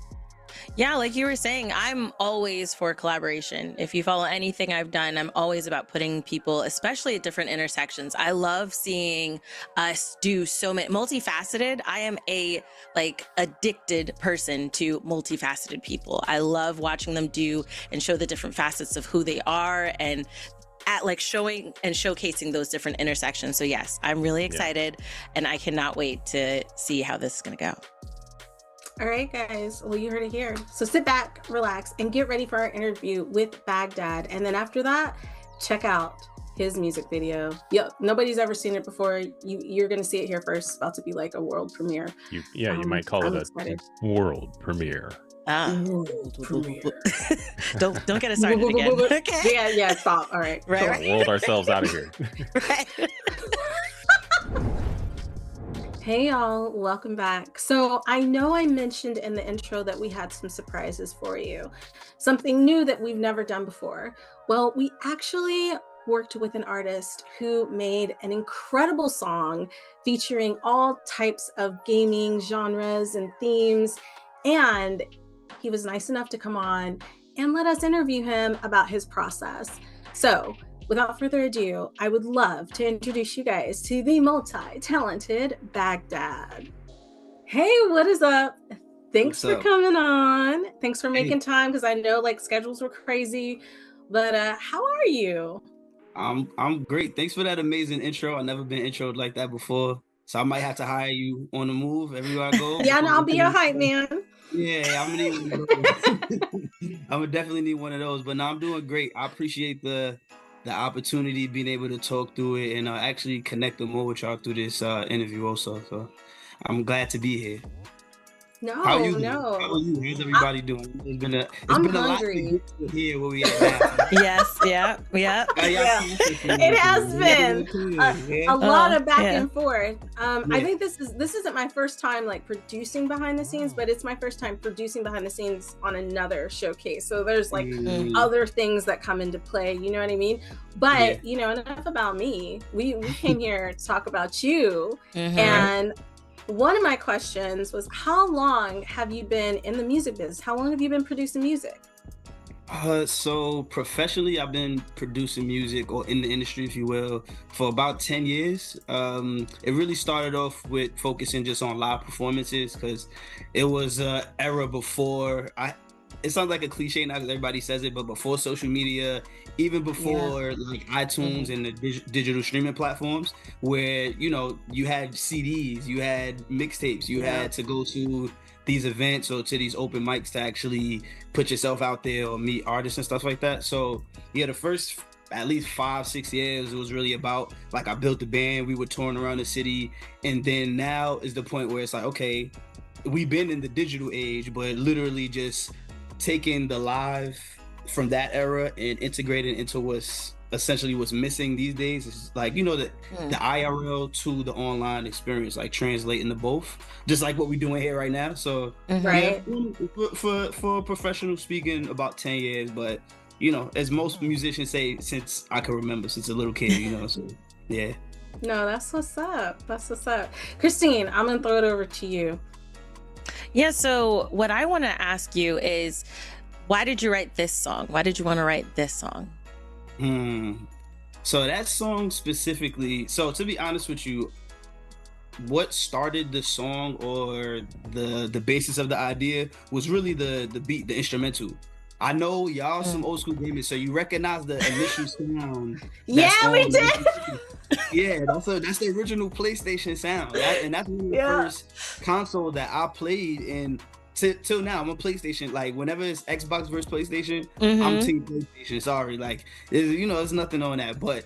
Yeah, like you were saying, I'm always for collaboration. If you follow anything I've done, I'm always about putting people, especially at different intersections. I love seeing us do so many multifaceted. I am a addicted person to multifaceted people. I love watching them do and show the different facets of who they are and at showing and showcasing those different intersections. So yes, I'm really excited and I cannot wait to see how this is going to go. All right, guys. Well, you heard it here. So sit back, relax, and get ready for our interview with Baghdad. And then after that, check out his music video. Yep, nobody's ever seen it before. You're going to see it here first. It's about to be like a world premiere. You might call it a world premiere. World premiere. Don't get us started again. Okay. Yeah, stop. All right. Right. World ourselves out of here. Right. Hey y'all, welcome back. So I know I mentioned in the intro that we had some surprises for you, something new that we've never done before. Well, we actually worked with an artist who made an incredible song featuring all types of gaming genres and themes, and he was nice enough to come on and let us interview him about his process. So without further ado, I would love to introduce you guys to the multi-talented Baghdad. Hey, what is up? Thanks for coming on. Thanks for making time, because I know schedules were crazy, but how are you? I'm great. Thanks for that amazing intro. I've never been introed like that before, so I might have to hire you on the move everywhere I go. Yeah, no, I'll be your hype man. Yeah, I'm gonna need one of those. I'm gonna definitely need one of those. But no, I'm doing great. I appreciate the opportunity, being able to talk through it and actually connect more with y'all through this interview also. So I'm glad to be here. How are you? How are you? How's everybody doing? It's been a lot to get here where we at now. Yes, yeah. It has been a lot of back and forth. I think this isn't my first time producing behind the scenes, but it's my first time producing behind the scenes on another showcase. So there's other things that come into play, you know what I mean? But enough about me. We came here to talk about you. And one of my questions was, how long have you been in the music business? How long have you been producing music? So professionally, I've been producing music or in the industry, if you will, for about 10 years. It really started off with focusing just on live performances because it was an era before it sounds like a cliche now because everybody says it, but before social media, even before like iTunes and the digital streaming platforms, where you had CDs, you had mixtapes, you had to go to these events or to these open mics to actually put yourself out there or meet artists and stuff like that. So yeah, the first at least 5-6 years it was really about like I built the band, we were touring around the city, and then now is the point where it's like, okay, we've been in the digital age, but literally just taking the live from that era and integrating into what's missing these days. Is like the IRL to the online experience, like translating the both, just like what we're doing here right now. So Right. for professional speaking, about 10 years, but as most musicians say, since I can remember, since a little kid, so yeah. No, that's what's up. That's what's up. Christine, I'm gonna throw it over to you. Yeah, so what I want to ask you is, why did you write this song? Why did you want to write this song? So that song specifically, so to be honest with you, what started the song or the basis of the idea was really the beat, the instrumental. I know y'all some old school gamers, so you recognize the initial sound. Yeah, we did. Yeah, that's the original PlayStation sound, and that's one of the first console that I played in. Till now, I'm a PlayStation. Like whenever it's Xbox versus PlayStation, I'm team PlayStation. Sorry, like there's nothing on that. But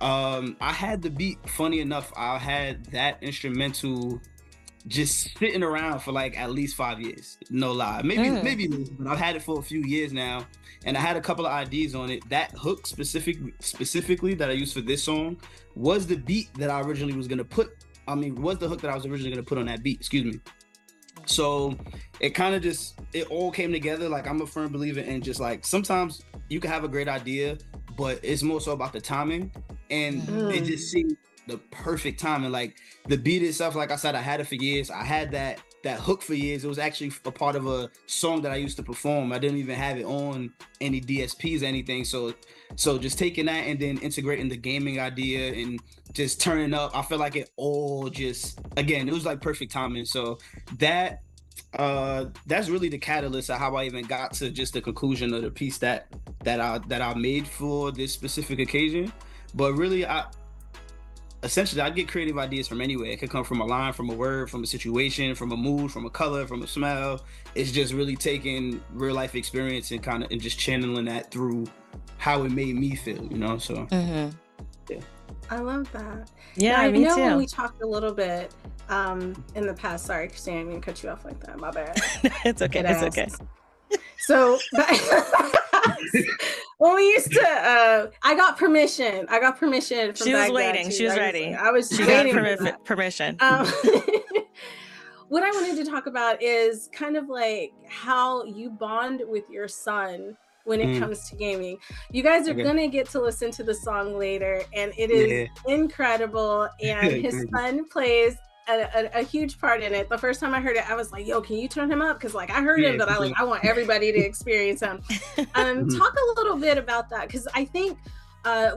I had the beat. Funny enough, I had that instrumental just sitting around for like at least 5 years. No lie, maybe less, but I've had it for a few years now, and I had a couple of ideas on it. That hook specifically that I used for this song was the beat that I originally was gonna put. Was the hook that I was originally gonna put on that beat. Excuse me. So it kind of it all came together. Like I'm a firm believer in just like sometimes you can have a great idea, but it's more so about the timing, and it just seemed the perfect timing. Like the beat itself, like I said, I had it for years. I had that hook for years. It was actually a part of a song that I used to perform. I didn't even have it on any DSPs or anything. So just taking that and then integrating the gaming idea and just turning up, I feel like it all just, again, it was like perfect timing. So that's really the catalyst of how I even got to just the conclusion of the piece that I made for this specific occasion. But really, essentially, I get creative ideas from anywhere. It could come from a line, from a word, from a situation, from a mood, from a color, from a smell. It's just really taking real life experience and just channeling that through how it made me feel, So yeah. I love that. Yeah, I me know too. when we talked a little bit in the past. Sorry, Christine, I didn't cut you off like that. My bad. It's okay. It's okay. So when we used to, I got permission. From She was Baghdad waiting. She was ready. I was She waiting got for that. permission. What I wanted to talk about is kind of like how you bond with your son when it comes to gaming. You guys are gonna get to listen to the song later, and it is incredible. And his son plays a huge part in it. The first time I heard it, I was like, yo, can you turn him up? Because like I heard him, but I want everybody to experience him. Talk a little bit about that, because I think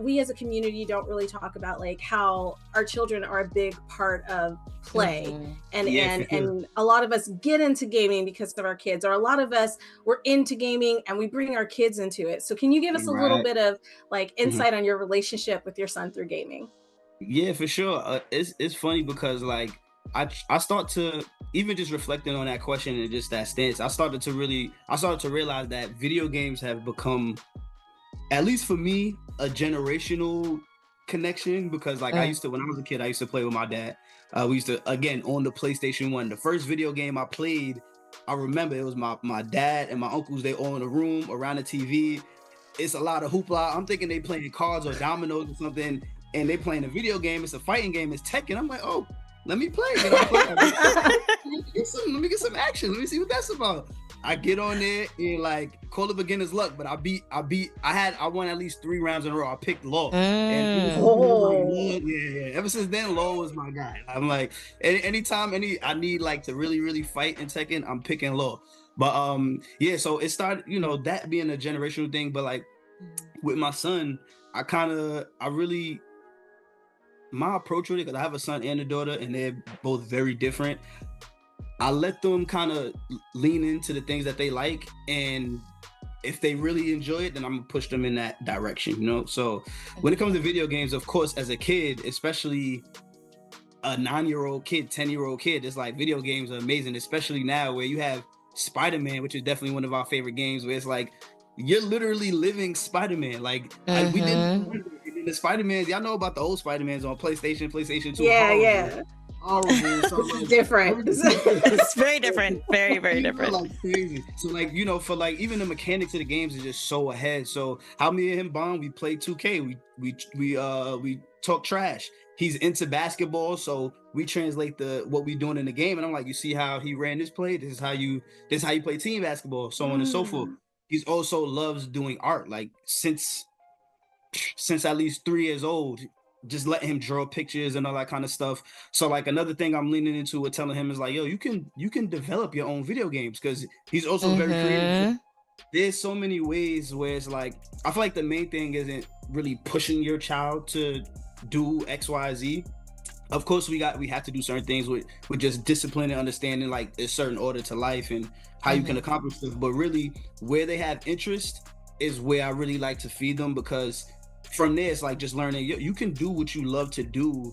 we as a community don't really talk about like how our children are a big part of play, and a lot of us get into gaming because of our kids, or a lot of us were into gaming and we bring our kids into it. So can you give us a little bit of like insight on your relationship with your son through gaming? Yeah, for sure. It's funny because like I start to, even just reflecting on that question and just that stance, I started to realize that video games have become, at least for me, a generational connection. Because like I used to, when I was a kid, I used to play with my dad. We used to, again, on the PlayStation 1. The first video game I played, I remember it was my dad and my uncles. They all in a room around the TV. It's a lot of hoopla. I'm thinking they playing cards or dominoes or something, and they playing a video game. It's a fighting game. It's Tekken. I'm like, oh, let me play. Let me get some action. Let me see what that's about. I get on there and like call it beginner's luck, but I won at least 3 rounds in a row. I picked Law. And ever since then, Law was my guy. I'm like, anytime I need like to really, really fight in Tekken, I'm picking Law. But yeah, so it started, you know, that being a generational thing. But like with my son, my approach with it, because I have a son and a daughter, and they're both very different. I let them kind of lean into the things that they like, and if they really enjoy it, then I'm gonna push them in that direction, you know? So when it comes to video games, of course, as a kid, especially a 9-year-old kid, 10-year-old kid, it's like video games are amazing, especially now where you have Spider-Man, which is definitely one of our favorite games, where it's like you're literally living Spider-Man. Like we did the Spider-Man. Y'all know about the old Spider-Mans on PlayStation 2. Yeah. Horrible. So like, different. It's very different. Very, very different. Like crazy. So like, you know, for like even the mechanics of the games is just so ahead. So how me and him bond, we play 2K. We talk trash. He's into basketball, so we translate what we doing in the game. And I'm like, you see how he ran this play? This is how you play team basketball, so on and so forth. He's also loves doing art, like since at least 3 years old. Just letting him draw pictures and all that kind of stuff. So like another thing I'm leaning into with telling him is like, yo, you can develop your own video games, because he's also very creative. There's so many ways where it's like, I feel like the main thing isn't really pushing your child to do XYZ. Of course, we have to do certain things with just discipline and understanding, like a certain order to life and how you can accomplish stuff. But really, where they have interest is where I really like to feed them, because from there, it's like just learning you can do what you love to do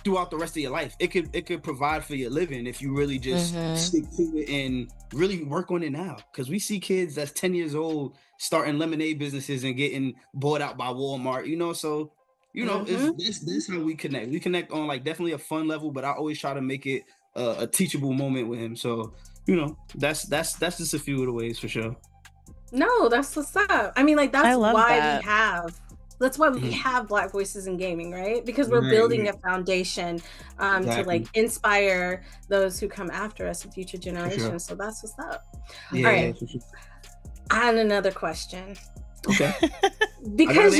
throughout the rest of your life. It could provide for your living if you really just stick to it and really work on it now. Because we see kids that's 10 years old starting lemonade businesses and getting bought out by Walmart, you know. So, you know, that's how we connect. We connect on like definitely a fun level, but I always try to make it a teachable moment with him. So, you know, that's just a few of the ways for sure. No, that's what's up. I mean, like that's why we have Black Voices in Gaming, right? Because we're building a foundation to like inspire those who come after us in future generations. Sure. So that's what's up. Yeah, all right. Sure. I have another question. Okay. Because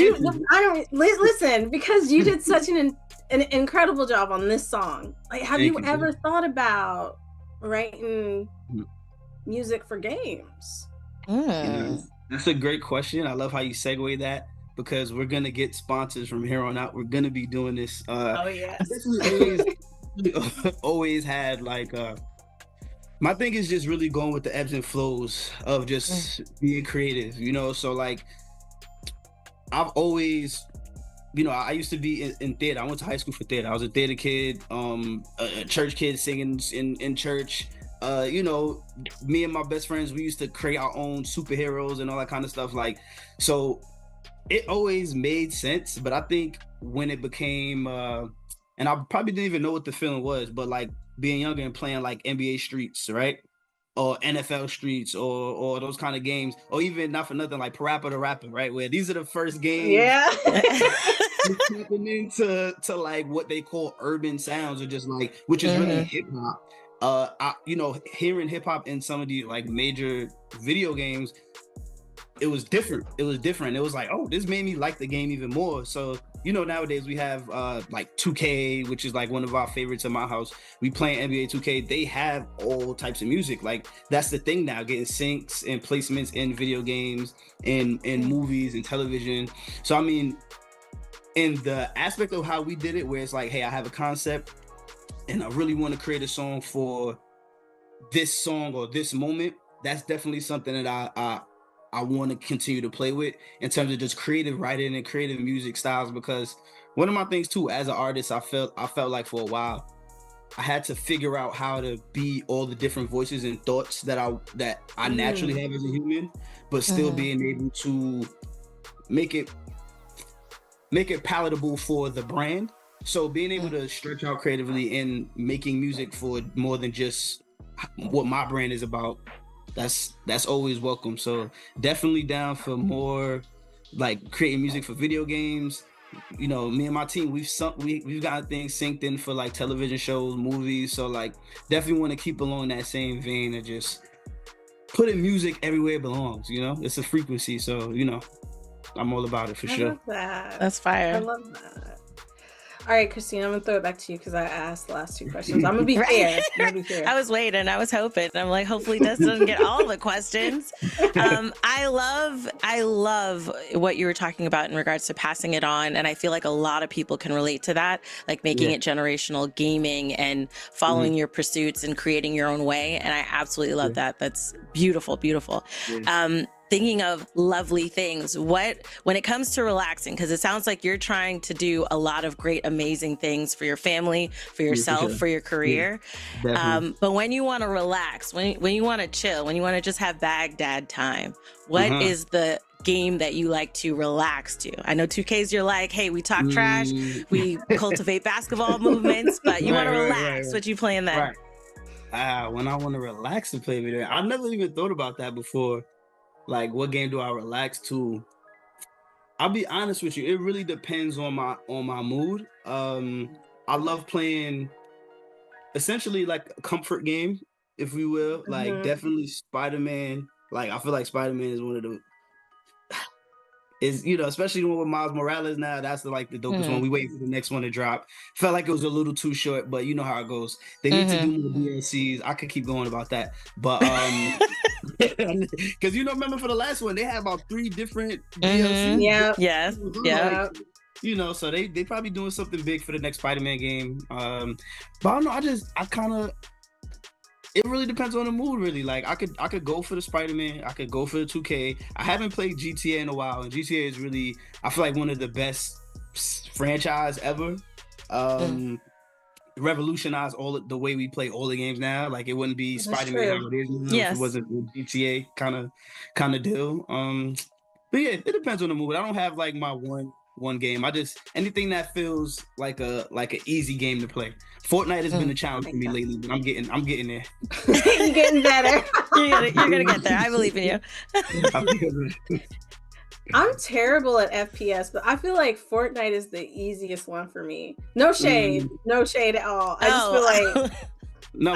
because you did such an incredible job on this song. Like, have you ever thought about writing music for games? That's a great question. I love how you segue that, because we're gonna get sponsors from here on out. We're gonna be doing this. Always had like my thing is just really going with the ebbs and flows of just being creative, you know. So like I've always, you know, I used to be in theater. I went to high school for theater. I was a theater kid, a church kid singing in church. You know, me and my best friends, we used to create our own superheroes and all that kind of stuff. Like, so it always made sense. But I think when it became, and I probably didn't even know what the feeling was, but like being younger and playing like NBA Streets, right? Or NFL Streets, or those kind of games, or even not for nothing, like Parappa the Rapper, right? Where these are the first games. Yeah. Tapping into like what they call urban sounds, or just like, which is really hip hop. You know, hearing hip hop in some of the like major video games, it was different. It was like, oh, this made me like the game even more. So, you know, nowadays we have like 2K, which is like one of our favorites in my house. We play NBA 2K. They have all types of music. Like, that's the thing now, getting syncs and placements in video games and in movies and television. So I mean, in the aspect of how we did it, where it's like, hey, I have a concept and I really want to create a song for this song or this moment, that's definitely something that I want to continue to play with in terms of just creative writing and creative music styles. Because one of my things too, as an artist, I felt like for a while I had to figure out how to be all the different voices and thoughts that I naturally have as a human, but still being able to make it palatable for the brand. So being able to stretch out creatively and making music for more than just what my brand is about, that's always welcome. So definitely down for more like creating music for video games. You know, me and my team, we've got things synced in for like television shows, movies. So like definitely want to keep along that same vein of just putting music everywhere it belongs. You know, it's a frequency. So, you know, I'm all about it for sure. I love that. That's fire. I love that. All right, Christine, I'm gonna throw it back to you because I asked the last 2 questions. I'm gonna be fair. I was waiting. I was hoping. I'm like, hopefully Des doesn't get all the questions. I love what you were talking about in regards to passing it on. And I feel like a lot of people can relate to that, like making it generational gaming and following your pursuits and creating your own way. And I absolutely love that. That's beautiful, beautiful. Thinking of lovely things, when it comes to relaxing, because it sounds like you're trying to do a lot of great, amazing things for your family, for yourself, for your career. But when you want to relax, when you want to chill, when you want to just have Baghdad time, what is the game that you like to relax to? I know 2K's you're like, hey, we talk trash, we cultivate basketball movements, but you want to relax. What you playing then? When I want to relax and play video, I never even thought about that before. Like, what game do I relax to? I'll be honest with you, it really depends on my mood. I love playing essentially like a comfort game, if we will. Like, definitely Spider-Man. Like, I feel like Spider-Man is one of the especially the one with Miles Morales now. That's the dopest one. We wait for the next one to drop. Felt like it was a little too short, but you know how it goes. They need to do more DLCs. I could keep going about that, but because remember for the last one they had about 3 different DLCs. Yeah. Yes. Yeah. So they probably doing something big for the next Spider-Man game. But I don't know. It really depends on the mood, really. Like, I could go for the Spider-Man. I could go for the 2K. I haven't played GTA in a while, and GTA is really, I feel like, one of the best franchise ever. Revolutionized the way we play all the games now. Like, it wouldn't be Spider-Man how it is now if it wasn't a GTA kind of deal. But yeah, it depends on the mood. I don't have like my one game. I just anything that feels like an easy game to play. Fortnite has been a challenge for me lately, but I'm getting there. You're getting better. You're gonna get there. I believe in you. I'm terrible at FPS, but I feel like Fortnite is the easiest one for me. No shade, no shade at all. I just feel like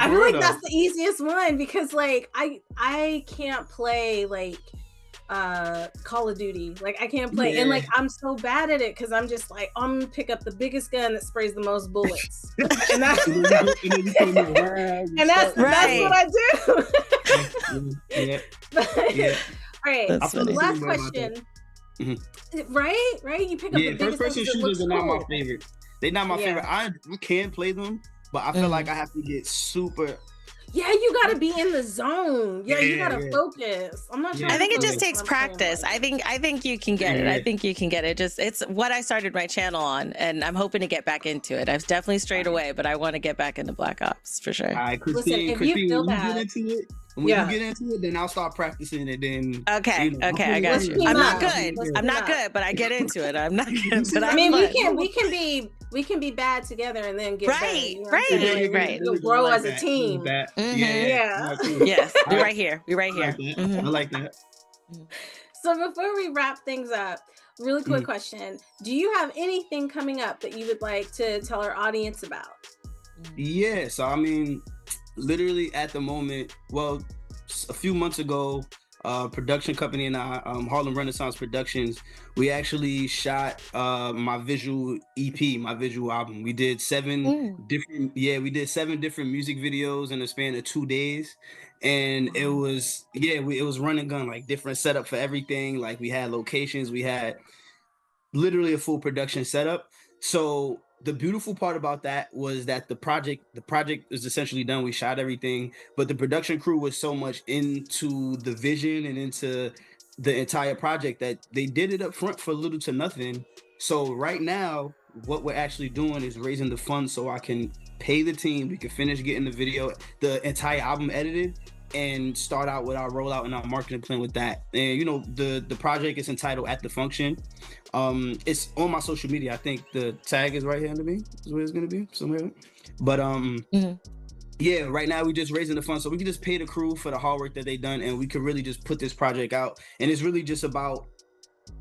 I feel like that's the easiest one because like I can't play like Call of Duty. Like, I can't play and like I'm so bad at it because I'm just like, I'm gonna pick up the biggest gun that sprays the most bullets. and that's what I do. Yeah. All right, last question. Right? You pick up the biggest first-person shooters are not my favorite. They're not my favorite. I can play them, but I feel like I have to get super. Yeah, you gotta be in the zone. You gotta focus. I'm not. I think it just takes practice. I think you can get it. I think you can get it. It's what I started my channel on, and I'm hoping to get back into it. I've definitely strayed away, but I want to get back into Black Ops for sure. All right, Christine, when you get into it, then I'll start practicing it. Then okay, I got you. I'm not good, but I get into it. I'm not good, but I mean, we can be bad together and then get better. Right. We'll grow as a team. Yeah. Yes, we're right here. I like that. So before we wrap things up, really quick question: do you have anything coming up that you would like to tell our audience about? Yeah. So I mean, literally at the moment, well, a few months ago, production company and I, Harlem Renaissance Productions, we actually shot my visual EP, my visual album. We did 7 different music videos in the span of 2 days. And it was, it was run and gun, like different setup for everything. Like, we had locations, we had literally a full production setup. So the beautiful part about that was that the project is essentially done. We shot everything, but the production crew was so much into the vision and into the entire project that they did it up front for little to nothing. So right now, what we're actually doing is raising the funds so I can pay the team. We can finish getting the entire album edited, and start out with our rollout and our marketing plan with that. And the project is entitled At the Function. It's on my social media. I think the tag is right here under me, is where it's gonna be somewhere. But right now we're just raising the funds so we can just pay the crew for the hard work that they done, and we could really just put this project out. And it's really just about,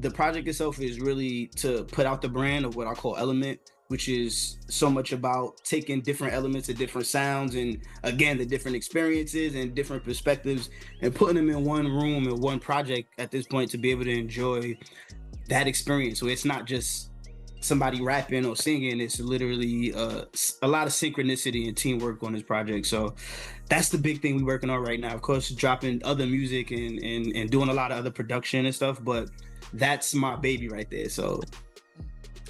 the project itself is really to put out the brand of what I call Element, which is so much about taking different elements and different sounds, and again, the different experiences and different perspectives, and putting them in one room and one project at this point to be able to enjoy that experience. So it's not just somebody rapping or singing. It's literally a lot of synchronicity and teamwork on this project. So that's the big thing we're working on right now. Of course, dropping other music and doing a lot of other production and stuff, but that's my baby right there. So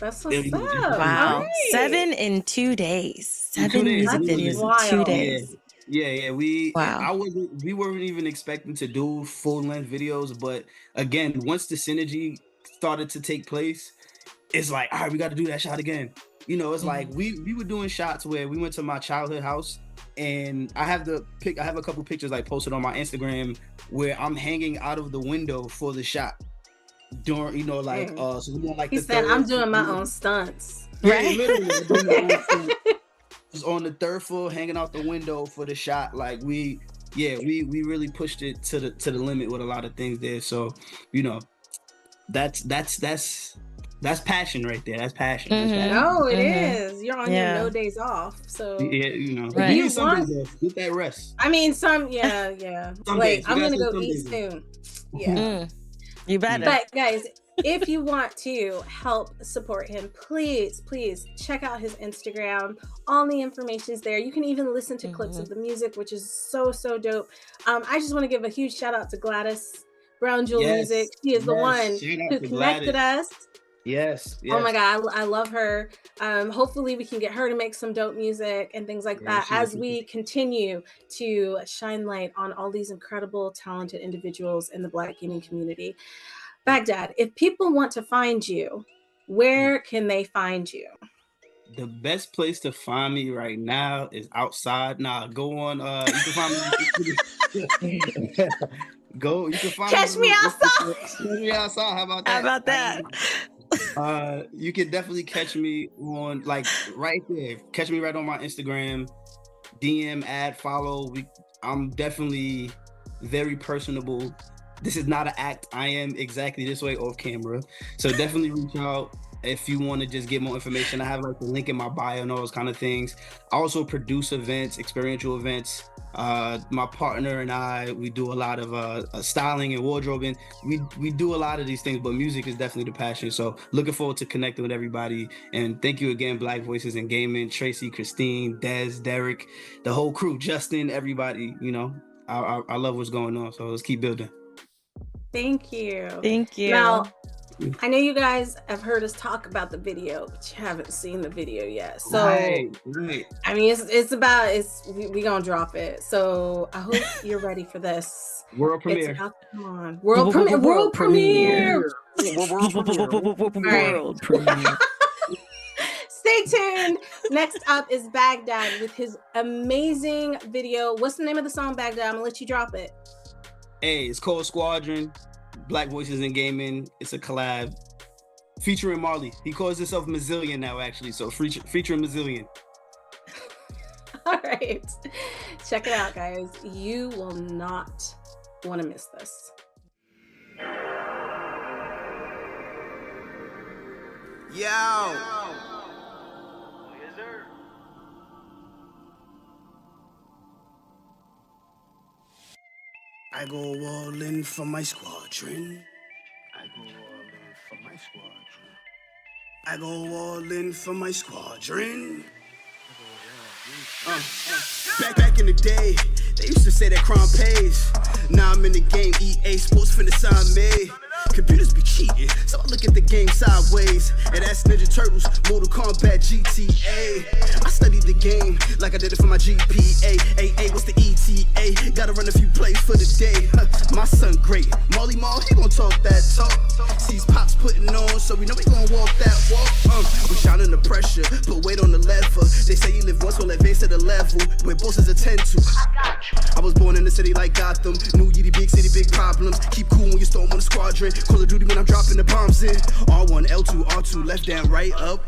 that's what's up. Wow. Right. 7 in 2 days. 7 music videos in 2 days. Yeah. We weren't even expecting to do full-length videos, but again, once the synergy started to take place, it's like, all right, we got to do that shot again. You know, it's like we were doing shots where we went to my childhood house, and I have a couple pictures like posted on my Instagram where I'm hanging out of the window for the shot. During, you know, like so we want, like, he said, I'm doing my own stunts. Right? Literally, was on the 3rd floor hanging out the window for the shot. Like we really pushed it to the limit with a lot of things there. So, you know, that's passion right there. That's passion. That's passion. No, it is. You're on your no days off. So you know, if you some want, days off, get that rest. I mean, some Wait, I'm gonna go eat soon. Yeah. You better. But guys, if you want to help support him, please check out his Instagram. All the information is there. You can even listen to clips of the music, which is so dope. I just want to give a huge shout out to Gladys Brown Jewel Music. She is the one who connected us. Yes. Oh my God, I love her. Hopefully we can get her to make some dope music and things like that as we continue to shine light on all these incredible, talented individuals in the Black gaming community. Baghdad, if people want to find you, where can they find you? The best place to find me right now is outside. Go on. You can find me. You can find Catch me outside. Catch me outside. How about that? How about that? You can definitely catch me on, like, right there. Catch me right on my Instagram. DM, add, follow. I'm definitely very personable. This is not an act. I am exactly this way off camera. So definitely reach out if you want to just get more information. I have like the link in my bio and all those kind of things. I also produce events, experiential events. My partner and I, we do a lot of styling and wardrobing. We do a lot of these things, but music is definitely the passion. So looking forward to connecting with everybody. And thank you again, Black Voices in Gaming, Tracy, Christine, Des, Derek, the whole crew, Justin, everybody. You know, I love what's going on. So let's keep building. Thank you. Thank you. Now, I know you guys have heard us talk about the video, but you haven't seen the video yet. So, right. I mean, we gonna drop it. So I hope you're ready for this. World premiere. It's about to come on. World premiere. World premiere. Stay tuned. Next up is Baghdad with his amazing video. What's the name of the song, Baghdad? I'm gonna let you drop it. Hey, it's called Squadron, Black Voices in Gaming. It's a collab featuring Marley. He calls himself Mazillion now, actually, so featuring Mazillion. All right. Check it out, guys. You will not want to miss this. Yo! I go all in for my squadron. I go all in for my squadron. I go all in for my squadron. Back in the day, they used to say that crime pays. Now I'm in the game, EA Sports finna sign me. Computers be cheating, so I look at the game sideways. And that's Ninja Turtles, Mortal Kombat, GTA. I studied the game like I did it for my GPA. AA, what's the ETA? Gotta run a few plays for the day. My son great, Molly Mall, he gon' talk that talk. Sees pops putting on, so we know we gon' walk that walk. We shining the pressure, put weight on the lever. They say you live once, will advance to the level where bosses attend to. I was born in the city like Gotham. New Yiddy, big city, big problems. Keep cool when you storm on the squadron. Call of Duty when I'm dropping the bombs in. R1, L2, R2, left, down, right, up.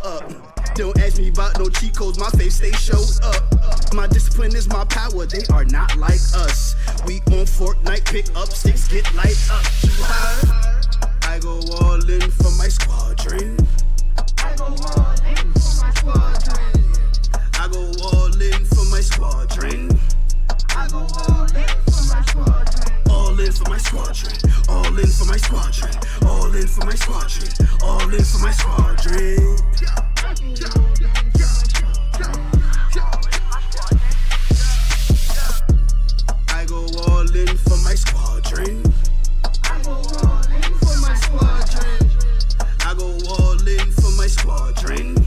Don't ask me about no cheat codes, my face stay showed up. My discipline is my power, they are not like us. We on Fortnite, pick up sticks, get light up. I go all in for my squadron. I go all in for my squadron. I go all in for my squadron. I go all in for my squadron. All in for my squadron. All in for my squadron. All in for my squadron. All in for my squadron. I go all in for my squadron. I go all in for my squadron. I go all in for my squadron.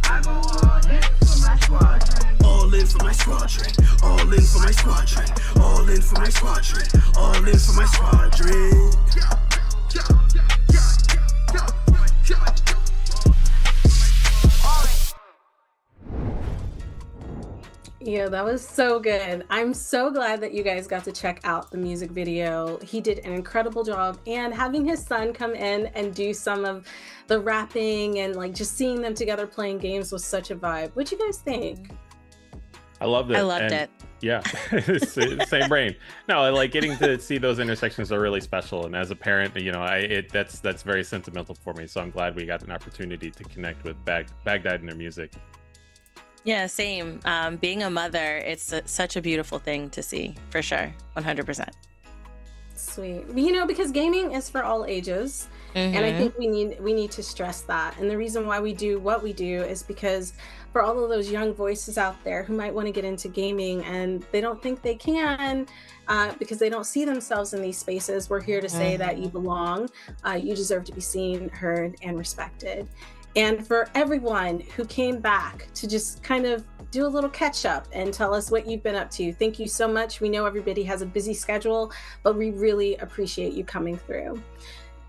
I go all in for my squadron. All in for my squadron. All in for my squadron. All in for my squadron. All in for my squadron. Yeah, that was so good. I'm so glad that you guys got to check out the music video. He did an incredible job, and having his son come in and do some of the rapping and like just seeing them together playing games was such a vibe. What'd you guys think? I loved it. I loved it. Yeah, same brain. No, like getting to see those intersections are really special. And as a parent, you know, that's very sentimental for me. So I'm glad we got an opportunity to connect with Baghdad and their music. Yeah, same. Being a mother, it's such a beautiful thing to see, for sure. 100%. Sweet. You know, because gaming is for all ages. And I think we need to stress that. And the reason why we do what we do is because for all of those young voices out there who might want to get into gaming and they don't think they can because they don't see themselves in these spaces, we're here to say that you belong. You deserve to be seen, heard, and respected. And for everyone who came back to just kind of do a little catch up and tell us what you've been up to, thank you so much. We know everybody has a busy schedule, but we really appreciate you coming through.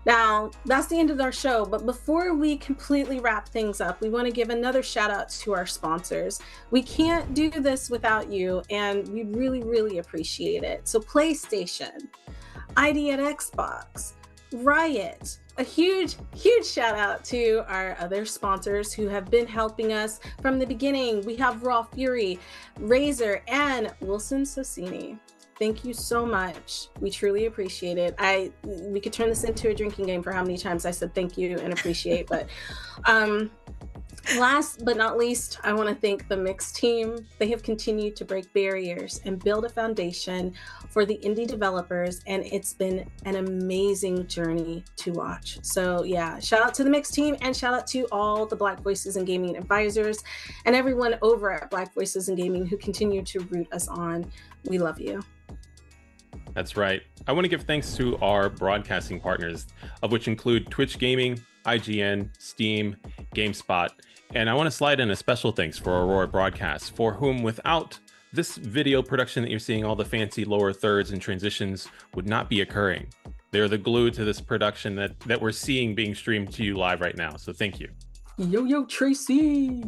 Now, that's the end of our show, but before we completely wrap things up, we want to give another shout out to our sponsors. We can't do this without you, and we really, really appreciate it. So PlayStation, ID at Xbox, Riot, a huge shout out to our other sponsors who have been helping us from the beginning. We have Raw Fury, Razer, and Wilson Socini. Thank you so much. We truly appreciate it. We could turn this into a drinking game for how many times I said thank you and appreciate, but last but not least, I want to thank the Mix team. They have continued to break barriers and build a foundation for the indie developers, and it's been an amazing journey to watch. So yeah, shout out to the Mix team and shout out to all the Black Voices in Gaming advisors and everyone over at Black Voices in Gaming who continue to root us on. We love you. That's right. I want to give thanks to our broadcasting partners, of which include Twitch Gaming, IGN, Steam, GameSpot, and I want to slide in a special thanks for Aurora Broadcasts, for whom without this video production that you're seeing, all the fancy lower thirds and transitions would not be occurring. They're the glue to this production that we're seeing being streamed to you live right now. So thank you. Yo, Tracy.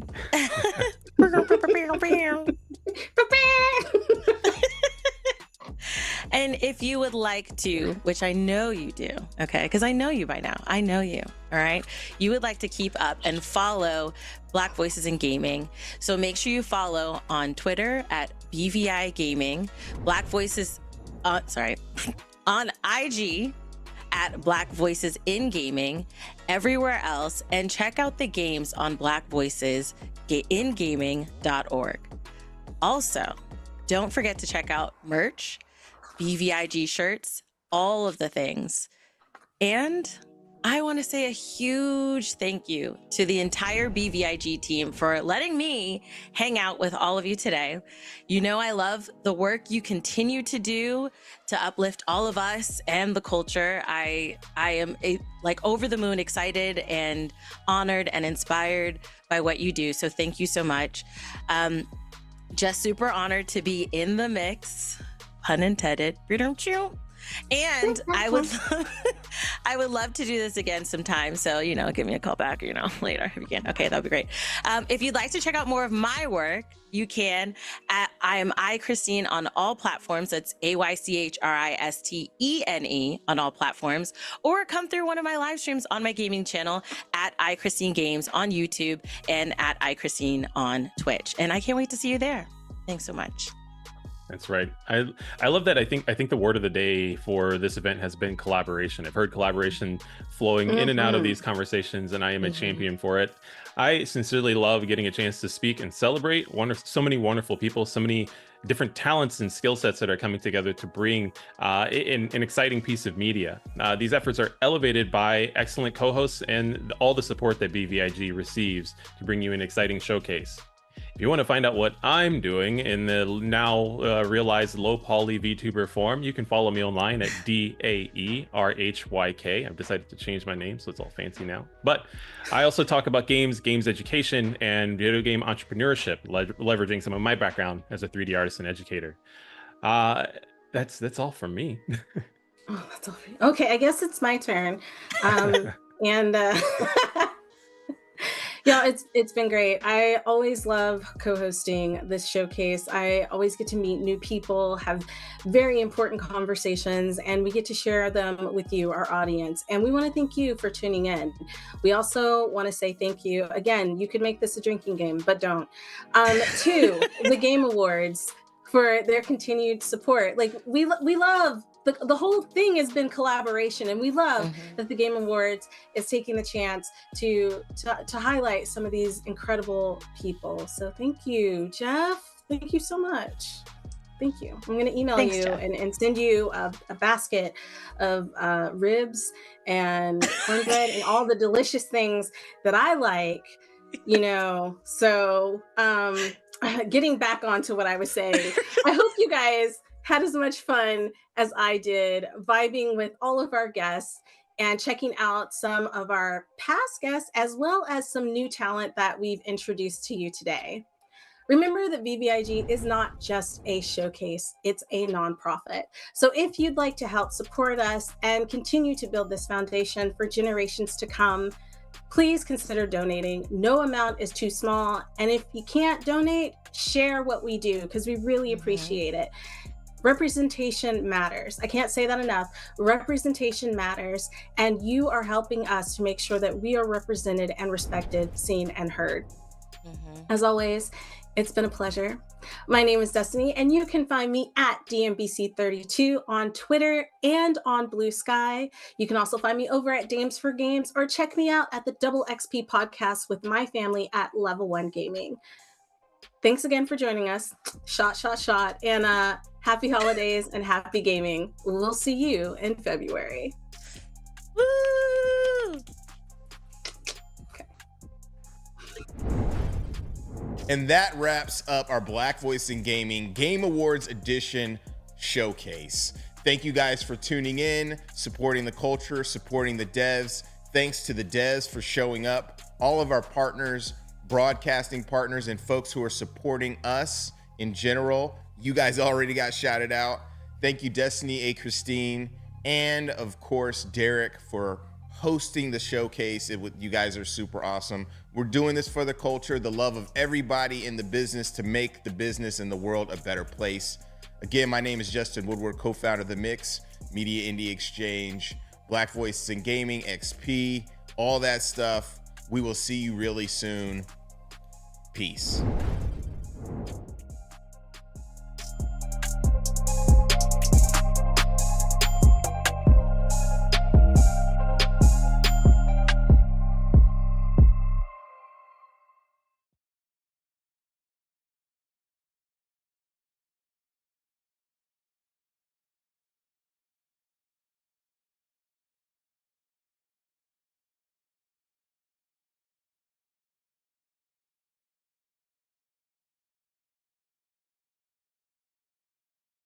And if you would like to, which I know you do, okay, because I know you by now, I know you, all right, you would like to keep up and follow Black Voices in Gaming. So make sure you follow on Twitter at BVI Gaming, Black Voices, on IG at Black Voices in Gaming, everywhere else, and check out the games on blackvoicesingaming.org. Also, don't forget to check out merch, BVIG shirts, all of the things. And I want to say a huge thank you to the entire BVIG team for letting me hang out with all of you today. You know, I love the work you continue to do to uplift all of us and the culture. I am like over the moon excited and honored and inspired by what you do. So thank you so much. Just super honored to be in the mix, pun intended. And I would love to do this again sometime. So, you know, give me a call back, you know, later if you can. Okay, that'd be great. If you'd like to check out more of my work, you can at I am Christine on all platforms. That's AYCHRISTENE on all platforms, or come through one of my live streams on my gaming channel at iChristine Games on YouTube and at iChristine on Twitch. And I can't wait to see you there. Thanks so much. That's right. I love that. I think the word of the day for this event has been collaboration. I've heard collaboration flowing in and out of these conversations, and I am a champion for it. I sincerely love getting a chance to speak and celebrate so many wonderful people, so many different talents and skill sets that are coming together to bring an exciting piece of media. These efforts are elevated by excellent co-hosts and all the support that BVIG receives to bring you an exciting showcase. If you want to find out what I'm doing in the now realized low poly VTuber form, you can follow me online at DAERHYK. I've decided to change my name, so it's all fancy now. But I also talk about games education, and video game entrepreneurship, leveraging some of my background as a 3D artist and educator. That's all from me. Oh, that's all for you. Okay, I guess it's my turn. And yeah, it's been great. I always love co-hosting this showcase. I always get to meet new people, have very important conversations, and we get to share them with you, our audience. And we want to thank you for tuning in. We also want to say thank you. Again, you could make this a drinking game, but don't. To the Game Awards for their continued support. Like we love the whole thing has been collaboration, and we love that the Game Awards is taking the chance to highlight some of these incredible people. So thank you, Jeff. Thank you so much. Thank you. I'm going to email you and send you a basket of ribs and cornbread and all the delicious things that I like, So getting back onto what I was saying, I hope you guys had as much fun as I did vibing with all of our guests and checking out some of our past guests, as well as some new talent that we've introduced to you today. Remember that VVIG is not just a showcase, it's a nonprofit. So if you'd like to help support us and continue to build this foundation for generations to come, please consider donating. No amount is too small. And if you can't donate, share what we do, because we really appreciate it. Representation matters. I can't say that enough. Representation matters, and you are helping us to make sure that we are represented and respected, seen, and heard. As always, it's been a pleasure. My name is Destiny, and you can find me at DMBC32 on Twitter and on Blue Sky. You can also find me over at Dames for Games, or check me out at the Double XP podcast with my family at Level 1 Gaming. Thanks again for joining us. Shot, and happy holidays and happy gaming. We'll see you in February. Woo! And that wraps up our Black Voice in Gaming Game Awards Edition showcase. Thank you guys for tuning in, supporting the culture, supporting the devs. Thanks to the devs for showing up. All of our partners, broadcasting partners, and folks who are supporting us in general. You guys already got shouted out. Thank you, Destiny, A. Christine, and of course, Derek, for hosting the showcase. You guys are super awesome. We're doing this for the culture, the love of everybody in the business, to make the business and the world a better place. Again, my name is Justin Woodward, co-founder of The Mix, Media Indie Exchange, Black Voices in Gaming, XP, all that stuff. We will see you really soon. Peace.